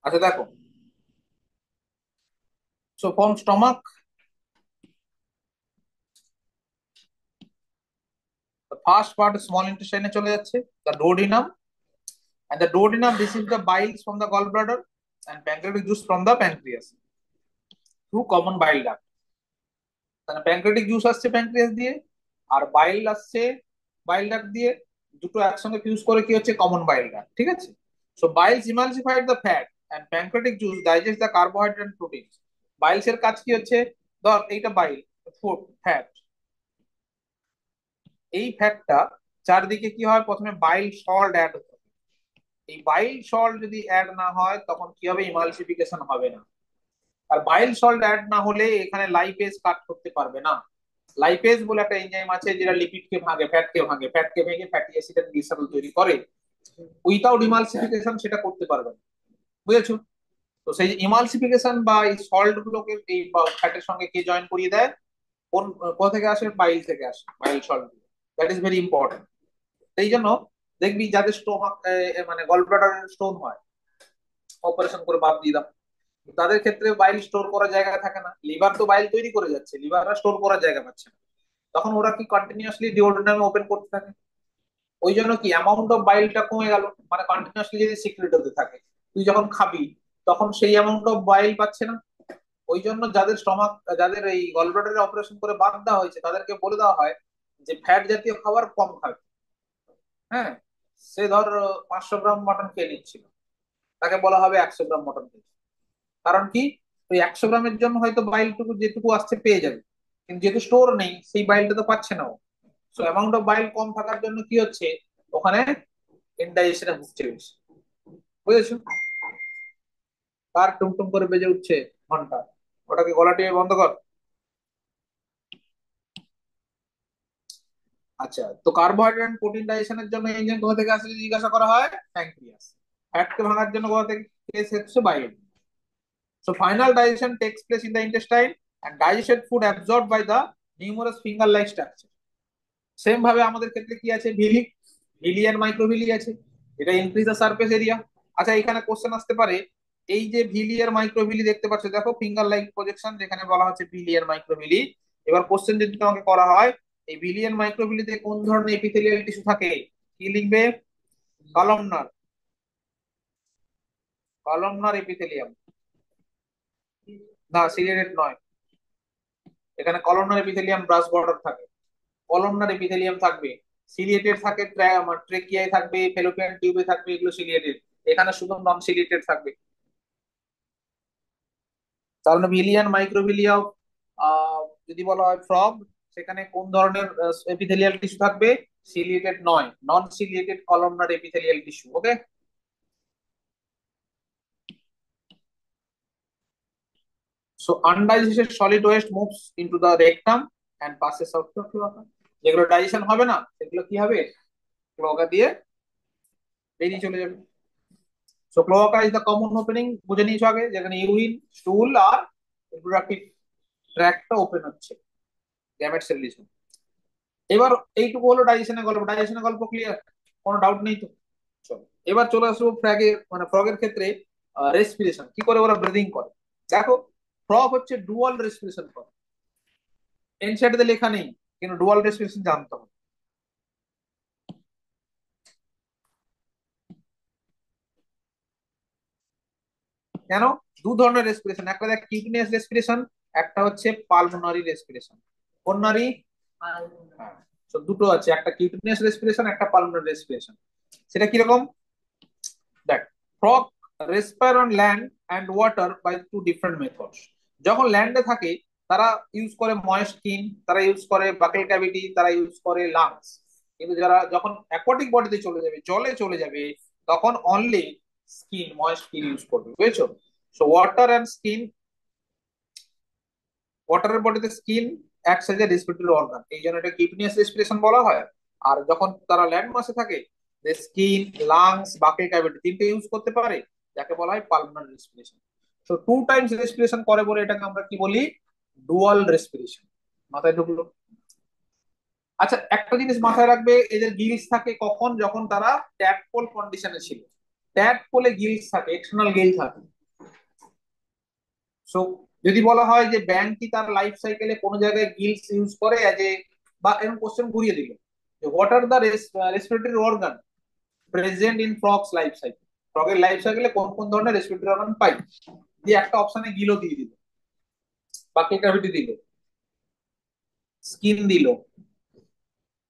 A: আচ্ছা দেখো, so from stomach the first part small intestine এ চলে যাচ্ছে, the duodenum, and the duodenum receives the biles from the gallbladder and pancreatic juice from the pancreas through common bile duct। তাহলে প্যানক্রিয়াটিক জুস আসছে প্যানক্রিয়াস দিয়ে, আর বাইল আসছে বাইল ডাক্ট দিয়ে, দুটো একসঙ্গে ফিউজ করে কি হচ্ছে, কমন বাইল ডাক্ট। ঠিক আছে? So biles emulsified the fat and pancreatic juice digest the carbohydrate and proteins. Biles এর কাজ কি হচ্ছে, ধর এইটা বাইল, ফুড ফ্যাট, এই ফ্যাটটা চারদিকে কি হয়, প্রথমে বাইল সল্ট অ্যাড হতে হবে। এই বাইল সল্ট যদি অ্যাড না হয় তখন কি হবে, ইমালসিফিকেশন হবে না। আর বাইল সল্ট অ্যাড না হলে এখানে লাইপেজ কাট করতে পারবে না। লাইপেজ বলে একটা এনজাইম আছে যেটা লিপিডকে ভাঙে, ফ্যাটকে ভাঙে, ফ্যাটকে ভেঙে ফ্যাটি অ্যাসিড এন্ড গ্লিসারল তৈরি করে। উইথাউট ইমালসিফিকেশন সেটা করতে পারবে না। বুঝেছো? তো সেই ইমালসিফিকেশন বা এই সল্ট গুলোকে এই ফ্যাটের সঙ্গে কে জয়েন করিয়ে দেয়, কোন কোথা থেকে আসে, বাইল থেকে আসে, bile salt. That is very important. সেই জন্য দেখবি যাদের স্টোমাক, মানে গল ব্লাডারের স্টোন হয়, অপারেশন করে বাদ দিয়ে দাও, তাদের ক্ষেত্রে বাইল স্টোর করার জায়গা থাকে না। লিভার তো বাইল তৈরি করে যাচ্ছে, লিভার স্টোর করার জায়গা পাচ্ছে না, তখন ওরা কি কন্টিনিউয়াসলি ডিওড্রেনামে ওপেন করতে থাকে। ওই জন্য কি অ্যামাউন্ট অফ বাইলটা কমে গেল, মানে কন্টিনিউয়াসলি যদি সিক্রেট হতে থাকে, তুই যখন খাবি তখন সেই অ্যামাউন্ট অফ বাইল পাচ্ছে না। ওই জন্য যাদের স্টমাক, যাদের এই গলব্লাডারে অপারেশন করে বাদ দেওয়া হয়েছে, তাদেরকে বলে দেওয়া হয় যে ফ্যাট জাতীয় খাবার কম খাবে। হ্যাঁ, সে ধর 500 গ্রাম মটন খেয়ে নিচ্ছিল, তাকে বলা হবে 100 গ্রাম মটন খেয়ে। কারণ কি, ওই 100 গ্রামের জন্য হয়তো বাইলটুকু যেটুকু আসছে পেয়ে যাবে, কিন্তু যেহেতু স্টোর নেই সেই বাইলটা তো পাচ্ছে না ও। সো অ্যামাউন্ট অফ বাইল কম থাকার জন্য কি হচ্ছে, ওখানে ইনডাইজেশনে ভুগছে বেশি। বুঝেছো? কার টুমটুম করে বেজে উঠছে ঘন্টা, ওটাকে গলা টিপে বন্ধ কর। আচ্ছা, তো কার্বোহাইড্রেট প্রোটিন ডাইজেশনের জন্য এনজাইম কোথা থেকে আসে যদি জিজ্ঞাসা করা হয়, প্যানক্রিয়াস। ফ্যাটকে ভাঙার জন্য কোথা থেকে হচ্ছে, বাইল। So final digestion takes place in the intestine and digested food absorbed by the numerous finger-like structure. Same ভাবে আমাদের ক্ষেত্রে কি আছে, ভিলি, ভিলি এন্ড মাইক্রোভিলি আছে, এটা ইনক্রিজ দ্য সারফেস এরিয়া। আচ্ছা, এখানে কোশ্চেন আসতে পারে, এই যে ভিলি আর মাইক্রোভিলি দেখতে পাচ্ছ, দেখো ফিঙ্গার লাইক প্রজেকশন যেখানে বলা হচ্ছে ভিলি আর মাইক্রোভিলি। এবার কোশ্চেন যদি তোমাকে করা হয় এই ভিলিয়ান মাইক্রোভিলিতে কোন ধরনের এপিথেলিয়াল টিস্যু থাকে? কি লিখবে? কলমনার। কলমনার এপিথেলিয়াম। না, সিলিয়েটেড নয়। এখানে কলমনার এপিথেলিয়াম ব্রাশ বর্ডার থাকে। কলমনার এপিথেলিয়াম থাকবে। সিলিয়েটেড থাকে ট্রেকিয়ায় থাকবে, ফেলোপিয়ান টিউবে থাকবে, এগুলো সিলিয়েটেড। এখানে শুধু নন সিলিয়েটেড থাকবে। কারণ ভিলিয়ান মাইক্রোভিলিয়া যদি বলা হয় ফ্রগ, সেখানে কোন ধরনের এপিথেলিয়াল টিস্যু থাকবে? সিলিয়েটেড নয়, non ciliated columnar epithelial tissue. Okay. So undigested solid waste moves into the rectum and passes out to cloaca. যেগুলো ডাইজেশন হবে না সেগুলো কি হবে? ক্লোয়াকা দিয়ে বেরিয়ে চলে যাবে। So cloaca is the common opening, বুঝে নিয়েছো আগে, যেখানে ইউরিন, স্টুল আর রিপ্রোডাক্টিভ ট্র্যাক্টটা ওপেন হচ্ছে গ্যামেটস রিলিজ। এবার এইটুকু হলো ডাইজেশনের গল্প। ডাইজেশনের গল্প ক্লিয়ার? কোনো ডাউট নেই তো? চলো এবার চলে আসবো ফ্রগের, মানে ফ্রগের ক্ষেত্রে রেসপিরেশন কি করে ওরা ব্রিদিং করে। দেখো, ফ্রগ হচ্ছে ডুয়াল রেসপিরেশন করে। এনসাইডে লেখা নেই, কিন্তু ডুয়াল রেসপিরেশন জানতে হবে। কেন? দু ধরনের রেসপিরেশন, একটা দেখ কিউটিনিয়াস রেসপিরেশন, একটা হচ্ছে পালমোনারি রেসপিরেশন। কোন নারী? হ্যাঁ। তো দুটো আছে, একটা কিউটিনিয়াস রেসপিরেশন, একটা পালমোনারি রেসপিরেশন। সেটা কিরকম? দেখ, frog respire on land and water by two different methods. যখন ল্যান্ডে থাকে তারা ইউজ করে ময়েস্ট স্কিন, তারা ইউজ করে বাকেল ক্যাভিটি, তারা ইউজ করে লাংস। কিন্তু যারা যখন অ্যাকোয়াটিক বডিতে চলে যাবে, জলে চলে যাবে, তখন only skin, moist skin use করবে। বুঝেছো? সো ওয়াটার অ্যান্ড স্কিন, ওয়াটারের বডিতে skin acts as a respiratory organ, এই জন্য এটা কিডনিয়াস রেসপিরেশন বলা হয়। আর যখন তারা ল্যান্ড মাসে থাকে, স্কিন, লাংস, বাকেল ক্যাভিটি তিনটে ইউজ করতে পারে, যাকে বলা হয় পালমোনারি রেসপিরেশন। তো টু টাইমস রেসপিরেশন করে বলে এটাকে আমরা কি বলি? Dual respiration. মাথায় ঢুকলো? আচ্ছা, একটা জিনিস মাথায় রাখবে, এদের গিলস থাকে কখন? যখন তারা ট্যাডপোল কন্ডিশনে ছিল। ট্যাডপোলে গিলস থাকে, এক্সটার্নাল গিল থাকে। সো যদি বলা হয় যে ব্যাংক কি তার লাইফ সাইকেলে কোনো জায়গায় গিলস ইউজ করে অ্যাজ এ, বা এরকম কোশ্চেন ঘুরিয়ে দিল যে what are the respiratory organ present in frogs life cycle, ফ্রগের লাইফ সাইকেলে কোন কোন ধরনের রেসপিরেটরি অর্গান পাই, দিয়ে একটা অপশনে গিলও দিয়ে দিল, বাকি ক্যাভিটি দিল, স্কিন দিল,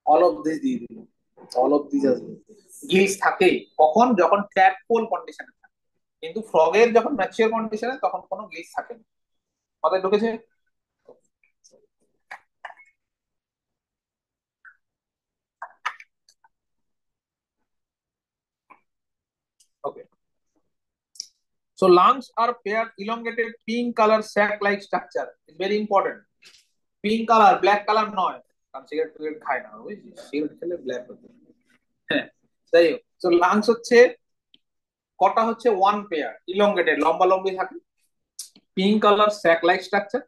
A: অল অফ দিস দিয়ে দিল, অল অফ দিস আসবে। গিলস থাকে কখন? যখন ট্যাডপোল কন্ডিশনে থাকে। কিন্তু ফ্রগের যখন ম্যাচিওর কন্ডিশনে, তখন কোনো গিলস থাকে না। মাথায় ঢুকেছে? ওকে। So lungs are paired elongated pink color sac-like structure. It's very important. Pink color, black color নয়। কারণ সিগারেট টিগারেট খায় না, বুঝছিস? সিগারেট খেলে ব্ল্যাক হতে। হ্যাঁ, যাই হোক। তো লাংস হচ্ছে কটা? হচ্ছে ওয়ান পেয়ার, ইলংগেটেড, লম্বা লম্বি থাকে, pink colour sac like structure,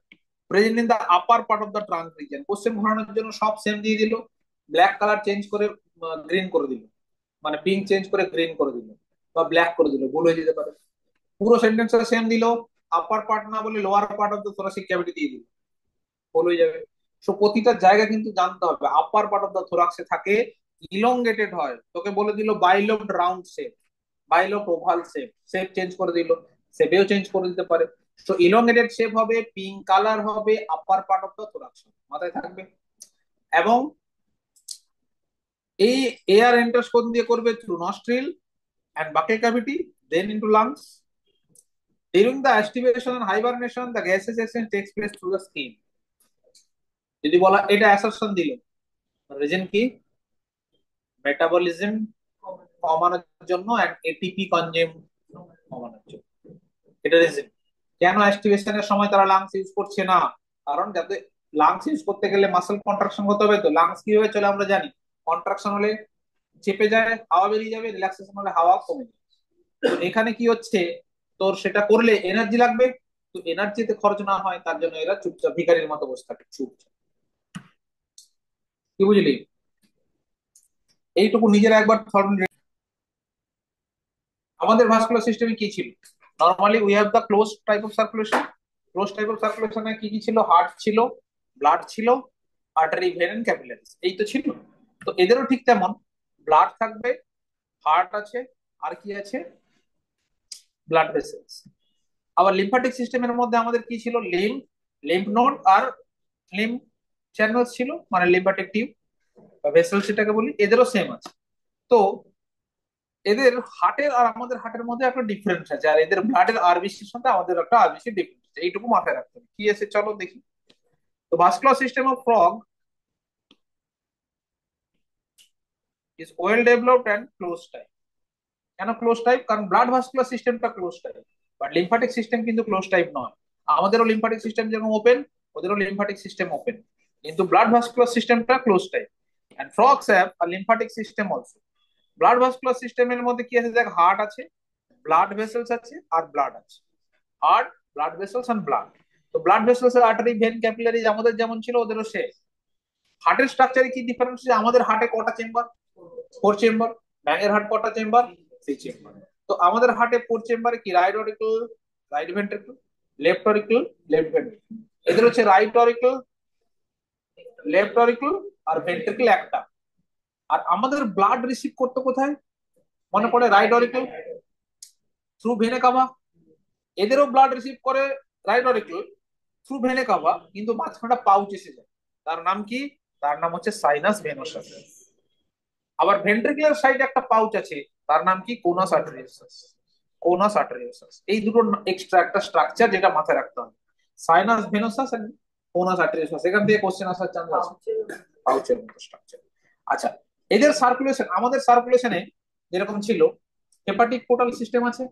A: present in the upper part of the trunk region. Question ঘোরানোর জন্য সব সেম দিয়ে দিল, ব্ল্যাক কালার চেঞ্জ করে গ্রিন করে দিল, মানে পিঙ্ক চেঞ্জ করে গ্রিন করে দিল, বা ব্ল্যাক করে দিল, ভুল হয়ে যেতে পারে। পুরো সেন্টেন্সটা সেম দিল, আপার পার্ট না বলে lower part of the thoracic cavity দিয়ে দিল, ভুল হয়ে যাবে। সো প্রতিটা জায়গা কিন্তু জানতে হবে। আপার পার্ট অফ দ্য থোরাক্সে থাকে, ইলংগেটেড হয়, তোকে বলে দিল bilobed round shape, bilobed oval shape, shape change করে দিল, শেপেও চেঞ্জ করে দিতে পারে। সো ইলংগেটেড শেপ হবে, পিঙ্ক কালার হবে, upper part of the thorax মাথায় থাকবে। এবং এই এয়ার এন্টার্স কোন দিয়ে করবে? Through nostril and buccal cavity, then into lungs. During the aestivation and hibernation, the gaseous exchange takes place through the skin. যদি বলা, এটা অ্যাসারশন দিল, রিজন কি? মেটাবলিজম কমানোর জন্য এন্ড এটিপি কনজিউম কমানোর জন্য। এটা রিজন। কেন অ্যাস্টিভেশনের সময় তারা লাংস ইউজ করছে না? কারণ যাতে লাংস ইউজ করতে গেলে মাসেল কন্ট্রাকশন হতে হবে। তো লাংস কিভাবে চলে আমরা জানি, কন্ট্রাকশন হলে চেপে যায়, হাওয়া বেরিয়ে যাবে, রিল্যাক্সেশন হলে হাওয়া কমে যাবে। তো এখানে কি হচ্ছে, তোর সেটা করলে এনার্জি লাগবে, তো এনার্জিতে খরচ না হয় তার জন্য এরা চুপচাপ ভিখারির মতো বসে থাকে, চুপচাপ। কি বুঝলি? এইটুকু নিজেরা একবার আমাদের ভাস্কুলার সিস্টেমে কি ছিল? Normally we have the close type of circulation. Close type of সার্কুলেশনে কি কি ছিল? হার্ট ছিল, ব্লাড ছিল, আর্টারি, ভেন এন্ড ক্যাপিলারিজ, এই তো ছিল। তো এদেরও ঠিক তেমন, ব্লাড থাকবে, হার্ট আছে, আর কি আছে, ব্লাড ভেসেলস। আবার লিম্ফ্যাটিক সিস্টেমের মধ্যে আমাদের কি ছিল, লিম্ফ নোড আর লিম্ফ চ্যানেলস ছিল, মানে লিম্ফ্যাটিক টিউব বা ভেসেল সেটাকে বলি, এদেরও সেম আছে। তো এদের হার্টের আর আমাদের হার্টের মধ্যে একটা ডিফারেন্স আছে, আর এদের ব্লাডের আরবিসির সাথে আমাদের একটা আরবিসি ডিফারেন্স আছে, এইটুকু মাথায় রাখতে হবে। কি আছে চলো দেখি। তো vascular system of frog is well developed and close type. কেন ক্লোজ টাইপ? কারণ ব্লাড ভাস্কুলার সিস্টেমটা close type, but lymphatic system কিন্তু ক্লোজ টাইপ নয়। আমাদেরও লিম্ফ্যাটিক সিস্টেম যেরকম ওপেন, ওদেরও লিম্ফ্যাটিক সিস্টেম ওপেন, কিন্তু ব্লাড ভাস্কুলার সিস্টেমটা close type. And frogs have a lymphatic system also. Blood vascular সিস্টেমের মধ্যে কি আছে দেখ, হার্ট আছে, ব্লাড ভেসেলস আছে, আর ব্লাড আছে। Heart, blood vessels and blood. তো ব্লাড ভেসেলস এর আর্টারি, ভেন, ক্যাপিলারিজ আমাদের যেমন ছিল ওদেরও সে। হার্টের স্ট্রাকচারে কি ডিফারেন্স আছে, আমাদের হার্টে কটা চেম্বার, 4 চেম্বার। ব্যাঙের হার্ট কটা চেম্বার, 3 চেম্বার। তো আমাদের হার্টে 4 চেম্বারে কি, right oracle, right ventricle, left oracle, left ventricle. এদের হচ্ছে রাইট অরিকল, লেফট অরিকল, আর ভেন্ট্রিকল একটা। আর আমাদের ব্লাড রিসিভ করতে কোথায়, মনে পড়ে, রাইট অরিকল থ্রু ভেনে কাভা। এদেরও ব্লাড রিসিভ করে রাইট অরিকল থ্রু ভেনে কাভা, কিন্তু মাঝখানটা পাউচ এসে যায়। তার নাম কি? তার নাম হচ্ছে সাইনাস ভেনোসাস। আবার ভেন্ট্রিকুলার সাইডে একটা পাউচ আছে, তার নাম কি? কোনাস আর্টেরিওসাস। কোনাস আর্টেরিওসাস, এই দুটো এক্সট্রা একটা স্ট্রাকচার যেটা মাথায় রাখতে হবে। সাইনাস ভেনোসাস এন্ড কোনাস আর্টেরিওসাস, এখান থেকে কোশ্চেন আসার চান্স আছে। পাউচের মতো স্ট্রাকচার। আচ্ছা, এদের সার্কুলেশন, আমাদের সার্কুলেশনে যেরকম ছিল, হেপাটিক পোর্টাল সিস্টেম আছে,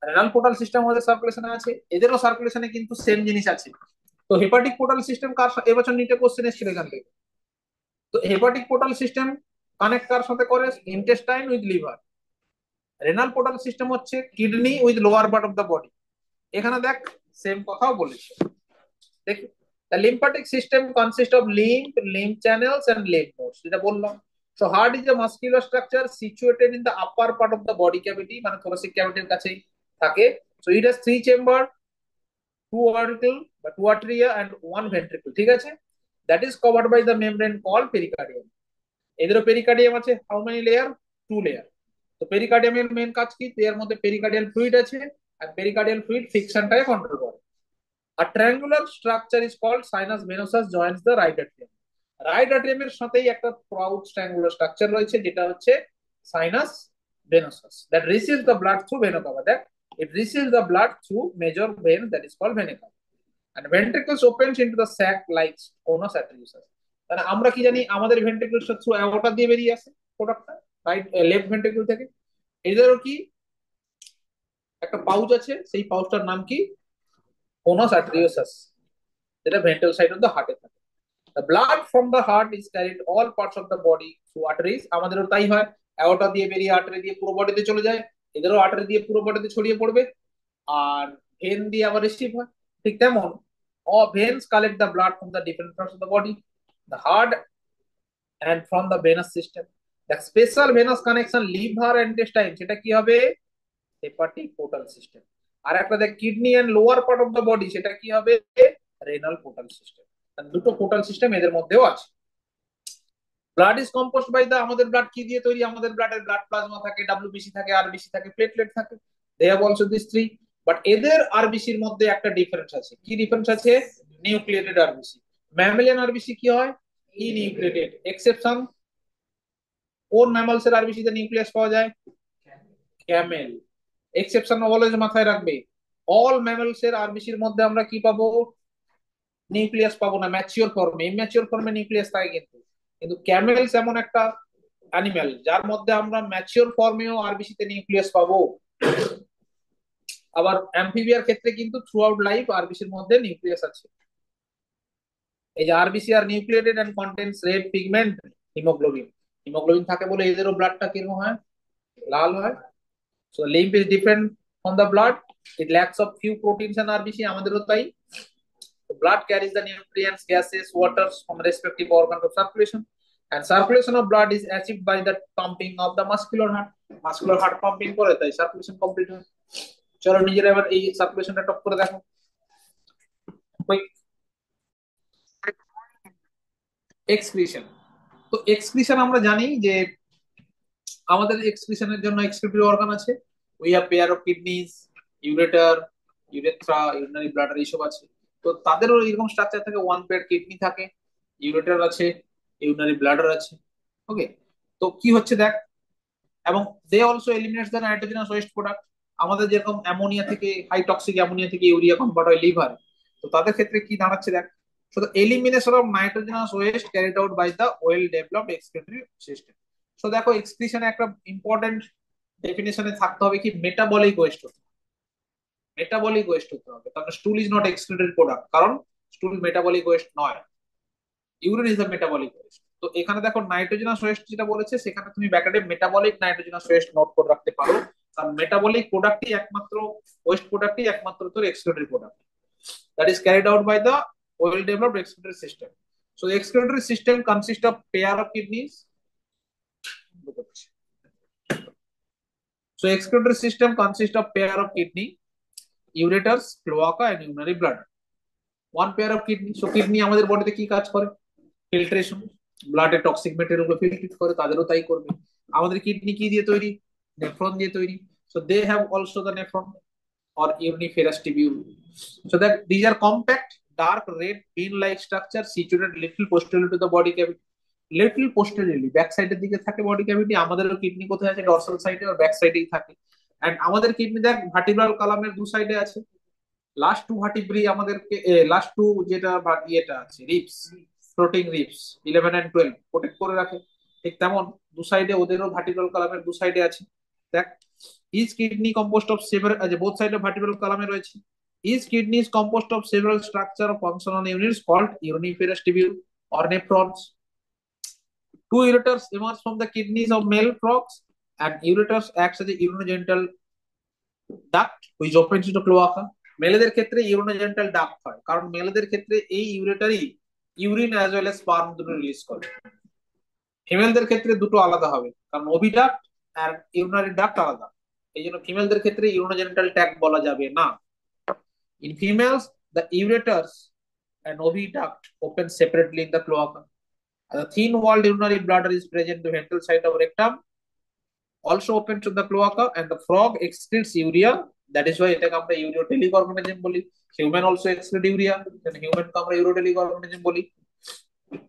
A: রেনাল পোর্টাল সিস্টেম আমাদের সার্কুলেশনে আছে, এদেরও সার্কুলেশনে কিন্তু সেম জিনিস আছে। তো হেপাটিক পোর্টাল সিস্টেম কার এবছর নিটে কোশ্চেন এসেছিল এখান থেকে। তো হেপাটিক পোর্টাল সিস্টেম কানেক্ট কার সাথে করে, intestine with liver. Renal portal system হচ্ছে kidney with lower part of the body. এখানে দেখ সেম কথাও বলেছে, দেখি। The lymphatic system consists of lymph channels and lymph nodes, যেটা বললাম। So heart is a muscular structure situated in the upper part of the body cavity, মানে thoracic cavity এর কাছেই থাকে। So it has 3 chamber, 2 auricle বা 2 atria and 1 ventricle, ঠিক আছে? That is covered by the membrane called pericardium. এদেরও পেরিকার্ডিয়াম আছে, হাউ মেনি লেয়ার, 2 লেয়ার। তো পেরিকার্ডিয়ামের মেন কাজ কি, এর মধ্যে পেরিকার্ডিয়াল ফ্লুইড আছে, আর পেরিকার্ডিয়াল ফ্লুইড ফিকশনটাকে কন্ট্রোল করে। A triangular structure is called sinus venosus joins the right atrium. Right অ্যাট্রিয়ামের সাথেই একটা প্রউড ট্রায়াঙ্গুলার স্ট্রাকচার রয়েছে, যেটা হচ্ছে sinus venosus, that receives the blood through vena cava, that it receives the blood through major vein, that is called vena cava, and ventricles opens into the sac like conus arteriosus. তাহলে আমরা কি জানি, আমাদের ভেন্ট্রিকলস থ্রু অ্যাওর্টা দিয়ে বেরিয়ে আসে প্রোডাক্টটা, রাইট লেফট ভেন্ট্রিকল থেকে। এদেরও কি একটা পাউচ আছে, সেই পাউচটার নাম কি? কোনাস আর্টেরিওসাস, যেটা ভেন্ট্রাল সাইড অফ দ্য হার্টে থাকে। The blood from the heart is carried all parts of the body through arteries, আমাদেরও তাই হয়, অ্যাওর্টা দিয়ে বেরিয়ে আর্টারি দিয়ে পুরো বডিতে চলে যায়, এদেরও আর্টারি দিয়ে পুরো বডিতে ছড়িয়ে পড়বে। আর ভেন দিয়ে আবার রিসিভ হয়, ঠিক তেমন all veins collect the blood from the different parts of the body, the heart and from the venous system. The special venous connection liver and intestine, সেটা কি হবে? Hepatic portal system. আর একটা দেখ kidney and lower part of the body, সেটা কি হবে? Renal portal system. দুটো পোর্টাল সিস্টেম এদের মধ্যেও আছে। Blood is composed by the, আমাদের ব্লাড কি দিয়ে তৈরি? আমাদের ব্লাডের ব্লাড প্লাজমা থাকে, ডাব্লিউবিসি থাকে, আরবিসি থাকে, প্লেটলেট থাকে। They have also this three. বাট এদের আরবিসির মধ্যে একটা ডিফারেন্স আছে। কি ডিফারেন্স আছে? Nucleated RBC. ম্যামালিয়ান আরবিসি কি হয়? ইনিউক্লিয়েটেড। এক্সেপশন, কোন ম্যামালস এর আরবিসি তে নিউক্লিয়াস পাওয়া যায়? ক্যামেল। এক্সেপশন অলওয়েজ মাথায় রাখবে, অল ম্যামালস এর আরবিসির মধ্যে আমরা কি পাবো? নিউক্লিয়াস পাবো না, ম্যাচিওর ফর্মে। ইম্যাচিওর ফর্মে নিউক্লিয়াস থাকে কিন্তু। কিন্তু ক্যামেলস এমন একটা অ্যানিমেল যার মধ্যে আমরা ম্যাচিওর ফর্মেও আরবিসি তে নিউক্লিয়াস পাবো। আবার অ্যাম্ফিবিয়ার ক্ষেত্রে কিন্তু থ্রু আউট লাইফ আরবিসির মধ্যে নিউক্লিয়াস আছে। এই যে RBC are nucleated and contents red pigment haemoglobin. Haemoglobin থাকে বলে এদেরও ব্লাডটা কিরকম হয়? লাল হয়। So lymph is different from the blood, it lacks of few proteins and RBC, আমাদেরও তাই। The blood carries the nutrients, gases, waters from respective organs of circulation, and circulation of blood is achieved by the pumping of the muscular heart. Muscular heart pumping করে তাই সার্কুলেশন কমপ্লিট হয়। চলো নিজেরা এবার এই সার্কুলেশনটা টপ করে দেখো। Quick. এক্সক্রিশন। তো এক্সক্রিশন আমরা জানি যে আমাদের এক্সক্রিশনের জন্য এক্সক্রিটরি অর্গান আছে। We have pair of kidneys, ureter, urethra, urinary bladder এইসব আছে। তো তাদেরও এরকম স্ট্রাকচার থাকে, ওয়ান পেয়ার কিডনি থাকে, ইউরেটার আছে, ইউরিনারি ব্লাডার আছে। ওকে। তো কি হচ্ছে দেখ, এবং they also eliminates the nitrogenous waste product. আমাদের যেরকম অ্যামোনিয়া থেকে, হাই টক্সিক অ্যামোনিয়া থেকে ইউরিয়া কনভার্ট হয় লিভার, তো তাদের ক্ষেত্রে কি দাঁড়াচ্ছে দেখ, so the elimination of nitrogenous waste carried out by the well developed excretory system. so দেখো এক্সক্রিশনে একটা ইম্পর্টেন্ট ডেফিনেশনে থাকতে হবে কি, মেটাবলিক ওয়েস্ট হতে হবে। মেটাবলিক ওয়েস্ট হতে হবে, কারণ স্টুল ইজ নট এক্সক্রিটরি প্রোডাক্ট, কারণ স্টুল মেটাবলিক ওয়েস্ট নয়, urine is the metabolic West. তো এখানে দেখো নাইট্রোজেনাস ওয়েস্ট যেটা বলেছে, সেখানে তুমি ব্যাকেটে মেটাবলিক নাইট্রোজেনাস ওয়েস্ট নোট করে রাখতে পারো, কারণ মেটাবলিক প্রোডাক্টই একমাত্র, ওয়েস্ট প্রোডাক্টই একমাত্র তোর excretory product, that is carried out by the well developed excretory system. So the excretory system consists of pair of kidneys. So excretory system consists of pair of kidney, ureters, cloaca and urinary bladder. One pair of kidney. So kidney আমাদের বডিতে কি কাজ করে? ফিল্ট্রেশন, ব্লাডে টক্সিক ম্যাটেরিয়াল গুলো ফিল্ট্রেট করে, তাদেরও তাই করবে। আমাদের কিডনি কি দিয়ে তৈরি? নেফ্রন দিয়ে তৈরি। So they have also the nephron or uriniferous tubule. So that these are compact, dark red bean-like structure situated little posterior to the body cavity. Little posteriorly back সাইডের দিকে থাকে বডি ক্যাভিটি। আমাদেরও কিডনি কোথায় আছে? ডরসাল সাইডে আর ব্যাক সাইডেই থাকে। এন্ড আমাদের কিডনি দেখ ভার্টিব্রাল কলামের দু সাইডে আছে। লাস্ট টু ভার্টিব্রি আমাদেরকে, লাস্ট টু যেটা ইয়েটা আছে ribs, floating ribs 11 and 12 protect করে রাখে। ঠিক তেমন দু সাইডে ওদেরও ভার্টিব্রাল কলামের দু সাইডে আছে। দেখ, is kidney composed of several, both সাইডে ভার্টিব্রাল কলামে রয়েছে। Is kidney is composed of several structure of functional units called uriniferous tubule or nephrons. Two ureters emerge from the kidneys of male frogs, and ureters acts as a urinogenital duct which opens into cloaca. মেলেদের ক্ষেত্রে ইউরিনোজেন্টাল ডাক্ট হয়, কারণ মেলেদের ক্ষেত্রে এই ইউরেটারই urine as well as sperm দুটো রিলিজ করে। ফিমেলদের ক্ষেত্রে দুটো আলাদা হবে, কারণ ওভিডাক্ট আর ইউরিনারি ডাক্ট আলাদা। এই জন্য ফিমেলদের ক্ষেত্রে ইউরিনোজেন্টাল ট্যাক্ট বলা যাবে না। In females the ureters and oviduct open separately in the cloaca. The thin walled urinary bladder is present in the ventral side of rectum, also open to the cloaca, and the frog excretes urea. That is why এটাকে আমরা ইউরিওটেলিক অর্গানিজম বলি। হিউম্যান অলসো এক্সক্রিট ইউরিয়া, দেন হিউম্যান কে আমরা ইউরিওটেলিক অর্গানিজম বলি।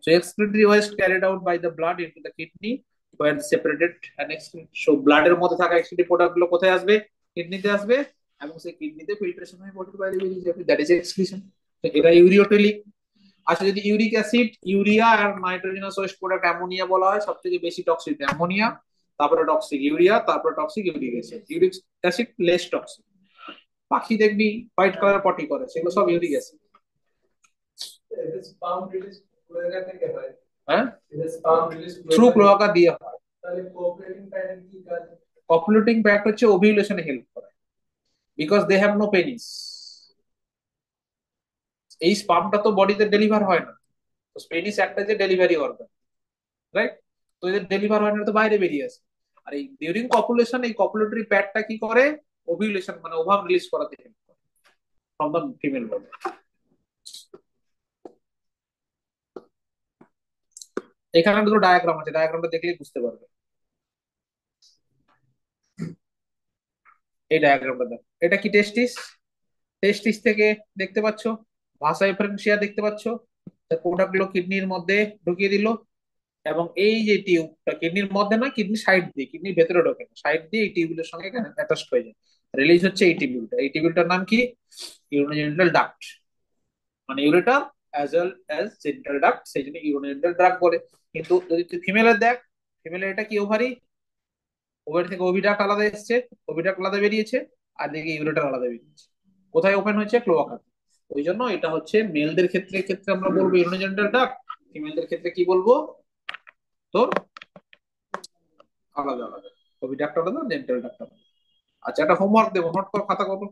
A: So excretory waste carried out by the blood into the kidney where separated and excrete. So blood এর মধ্যে থাকা এক্সক্রিটিভ প্রোডাক্ট গুলো কোথায় আসবে? কিডনিতে আসবে, এবং সেই কিডনিতে ফিল্ট্রেশন হয়ে বডির বাইরে বেরিয়ে যাবে, দ্যাট ইজ এক্সক্রিশন। এটা ইউরিওটেলিক। আচ্ছা, যদি ইউরিক অ্যাসিড, ইউরিয়া আর নাইট্রোজেনাস ওয়েস্ট প্রোডাক্ট অ্যামোনিয়া বলা হয়, সবথেকে বেশি টক্সিক অ্যামোনিয়া, তারপরে টক্সিক ইউরিয়া, তারপরে toxic uric acid. Uric acid less toxic. পাখি দেখবি হোয়াইট কালার পটি করে, সেগুলো সব ইউরিক অ্যাসিড। হ্যাঁ, থ্রু ক্লোয়াকা দিয়ে হয়। কপুলেটিং প্যাক্ট হচ্ছে ওভিউলেশনে হেল্প করে, because they have no penis. এই স্পামটা তো বডিতে ডেলিভার হয় না, তো পেনিস একটা যে ডেলিভারি অর্গান, রাইট? তো এদের ডেলিভার হয় না, তো বাইরে বেরিয়ে আসে। আর এই ডিউরিং কপুলেশন এই কপুলেটরি প্যাডটা কি করে? ওভিউলেশন মানে ওভাম রিলিজ করাতে হেল্প করে ফ্রম দ্য ফিমেল বডি। এখানে দুটো ডায়াগ্রাম আছে, ডায়াগ্রামটা দেখলেই বুঝতে পারবে। এই ডায়াগ্রামটা দেখ, এটা কি টেস্টিস? টেস্টিস থেকে দেখতে পাচ্ছ ভাসা এফারেনশিয়া দেখতে পাচ্ছ, প্রোডাক্ট গুলো কিডনির মধ্যে ঢুকিয়ে দিল, এবং এই যে টিউবটা কিডনির মধ্যে না, কিডনি সাইড দিয়ে, কিডনির ভেতরে ঢোকে না, সাইড দিয়ে এই টিউবের সঙ্গে অ্যাটাচ হয়ে যায়। রিলিজ হচ্ছে এই টিউবটা। এই টিউবটার নাম কি? ইউরিনোজেনিটাল ডাক্ট, মানে ureter as well as genital duct, সেই জন্য ইউরিনোজেনিটাল ডাক্ট বলে। কিন্তু যদি তুই ফিমেলের দেখ, ফিমেলের এটা কি ওভারি, ওভারি থেকে ওভিডাক্ট আলাদা এসছে, ওভিডাক্ট আলাদা বেরিয়েছে, আর দিকে ইউরেটার আলাদা বেরিয়েছে। কোথায় ওপেন হয়েছে? ক্লোয়াকা। ওই জন্য এটা হচ্ছে মেলদের ক্ষেত্রে ক্ষেত্রে আমরা বলবো ইউরিনোজেনিটাল ডাক্ট, ফিমেলদের ক্ষেত্রে কি বলবো? তোর আলাদা আলাদা, ওভিডাক্ট আলাদা, জেনিটাল ডাক্ট আলাদা। আচ্ছা, একটা হোমওয়ার্ক দেবো, নোট কর খাতা কত।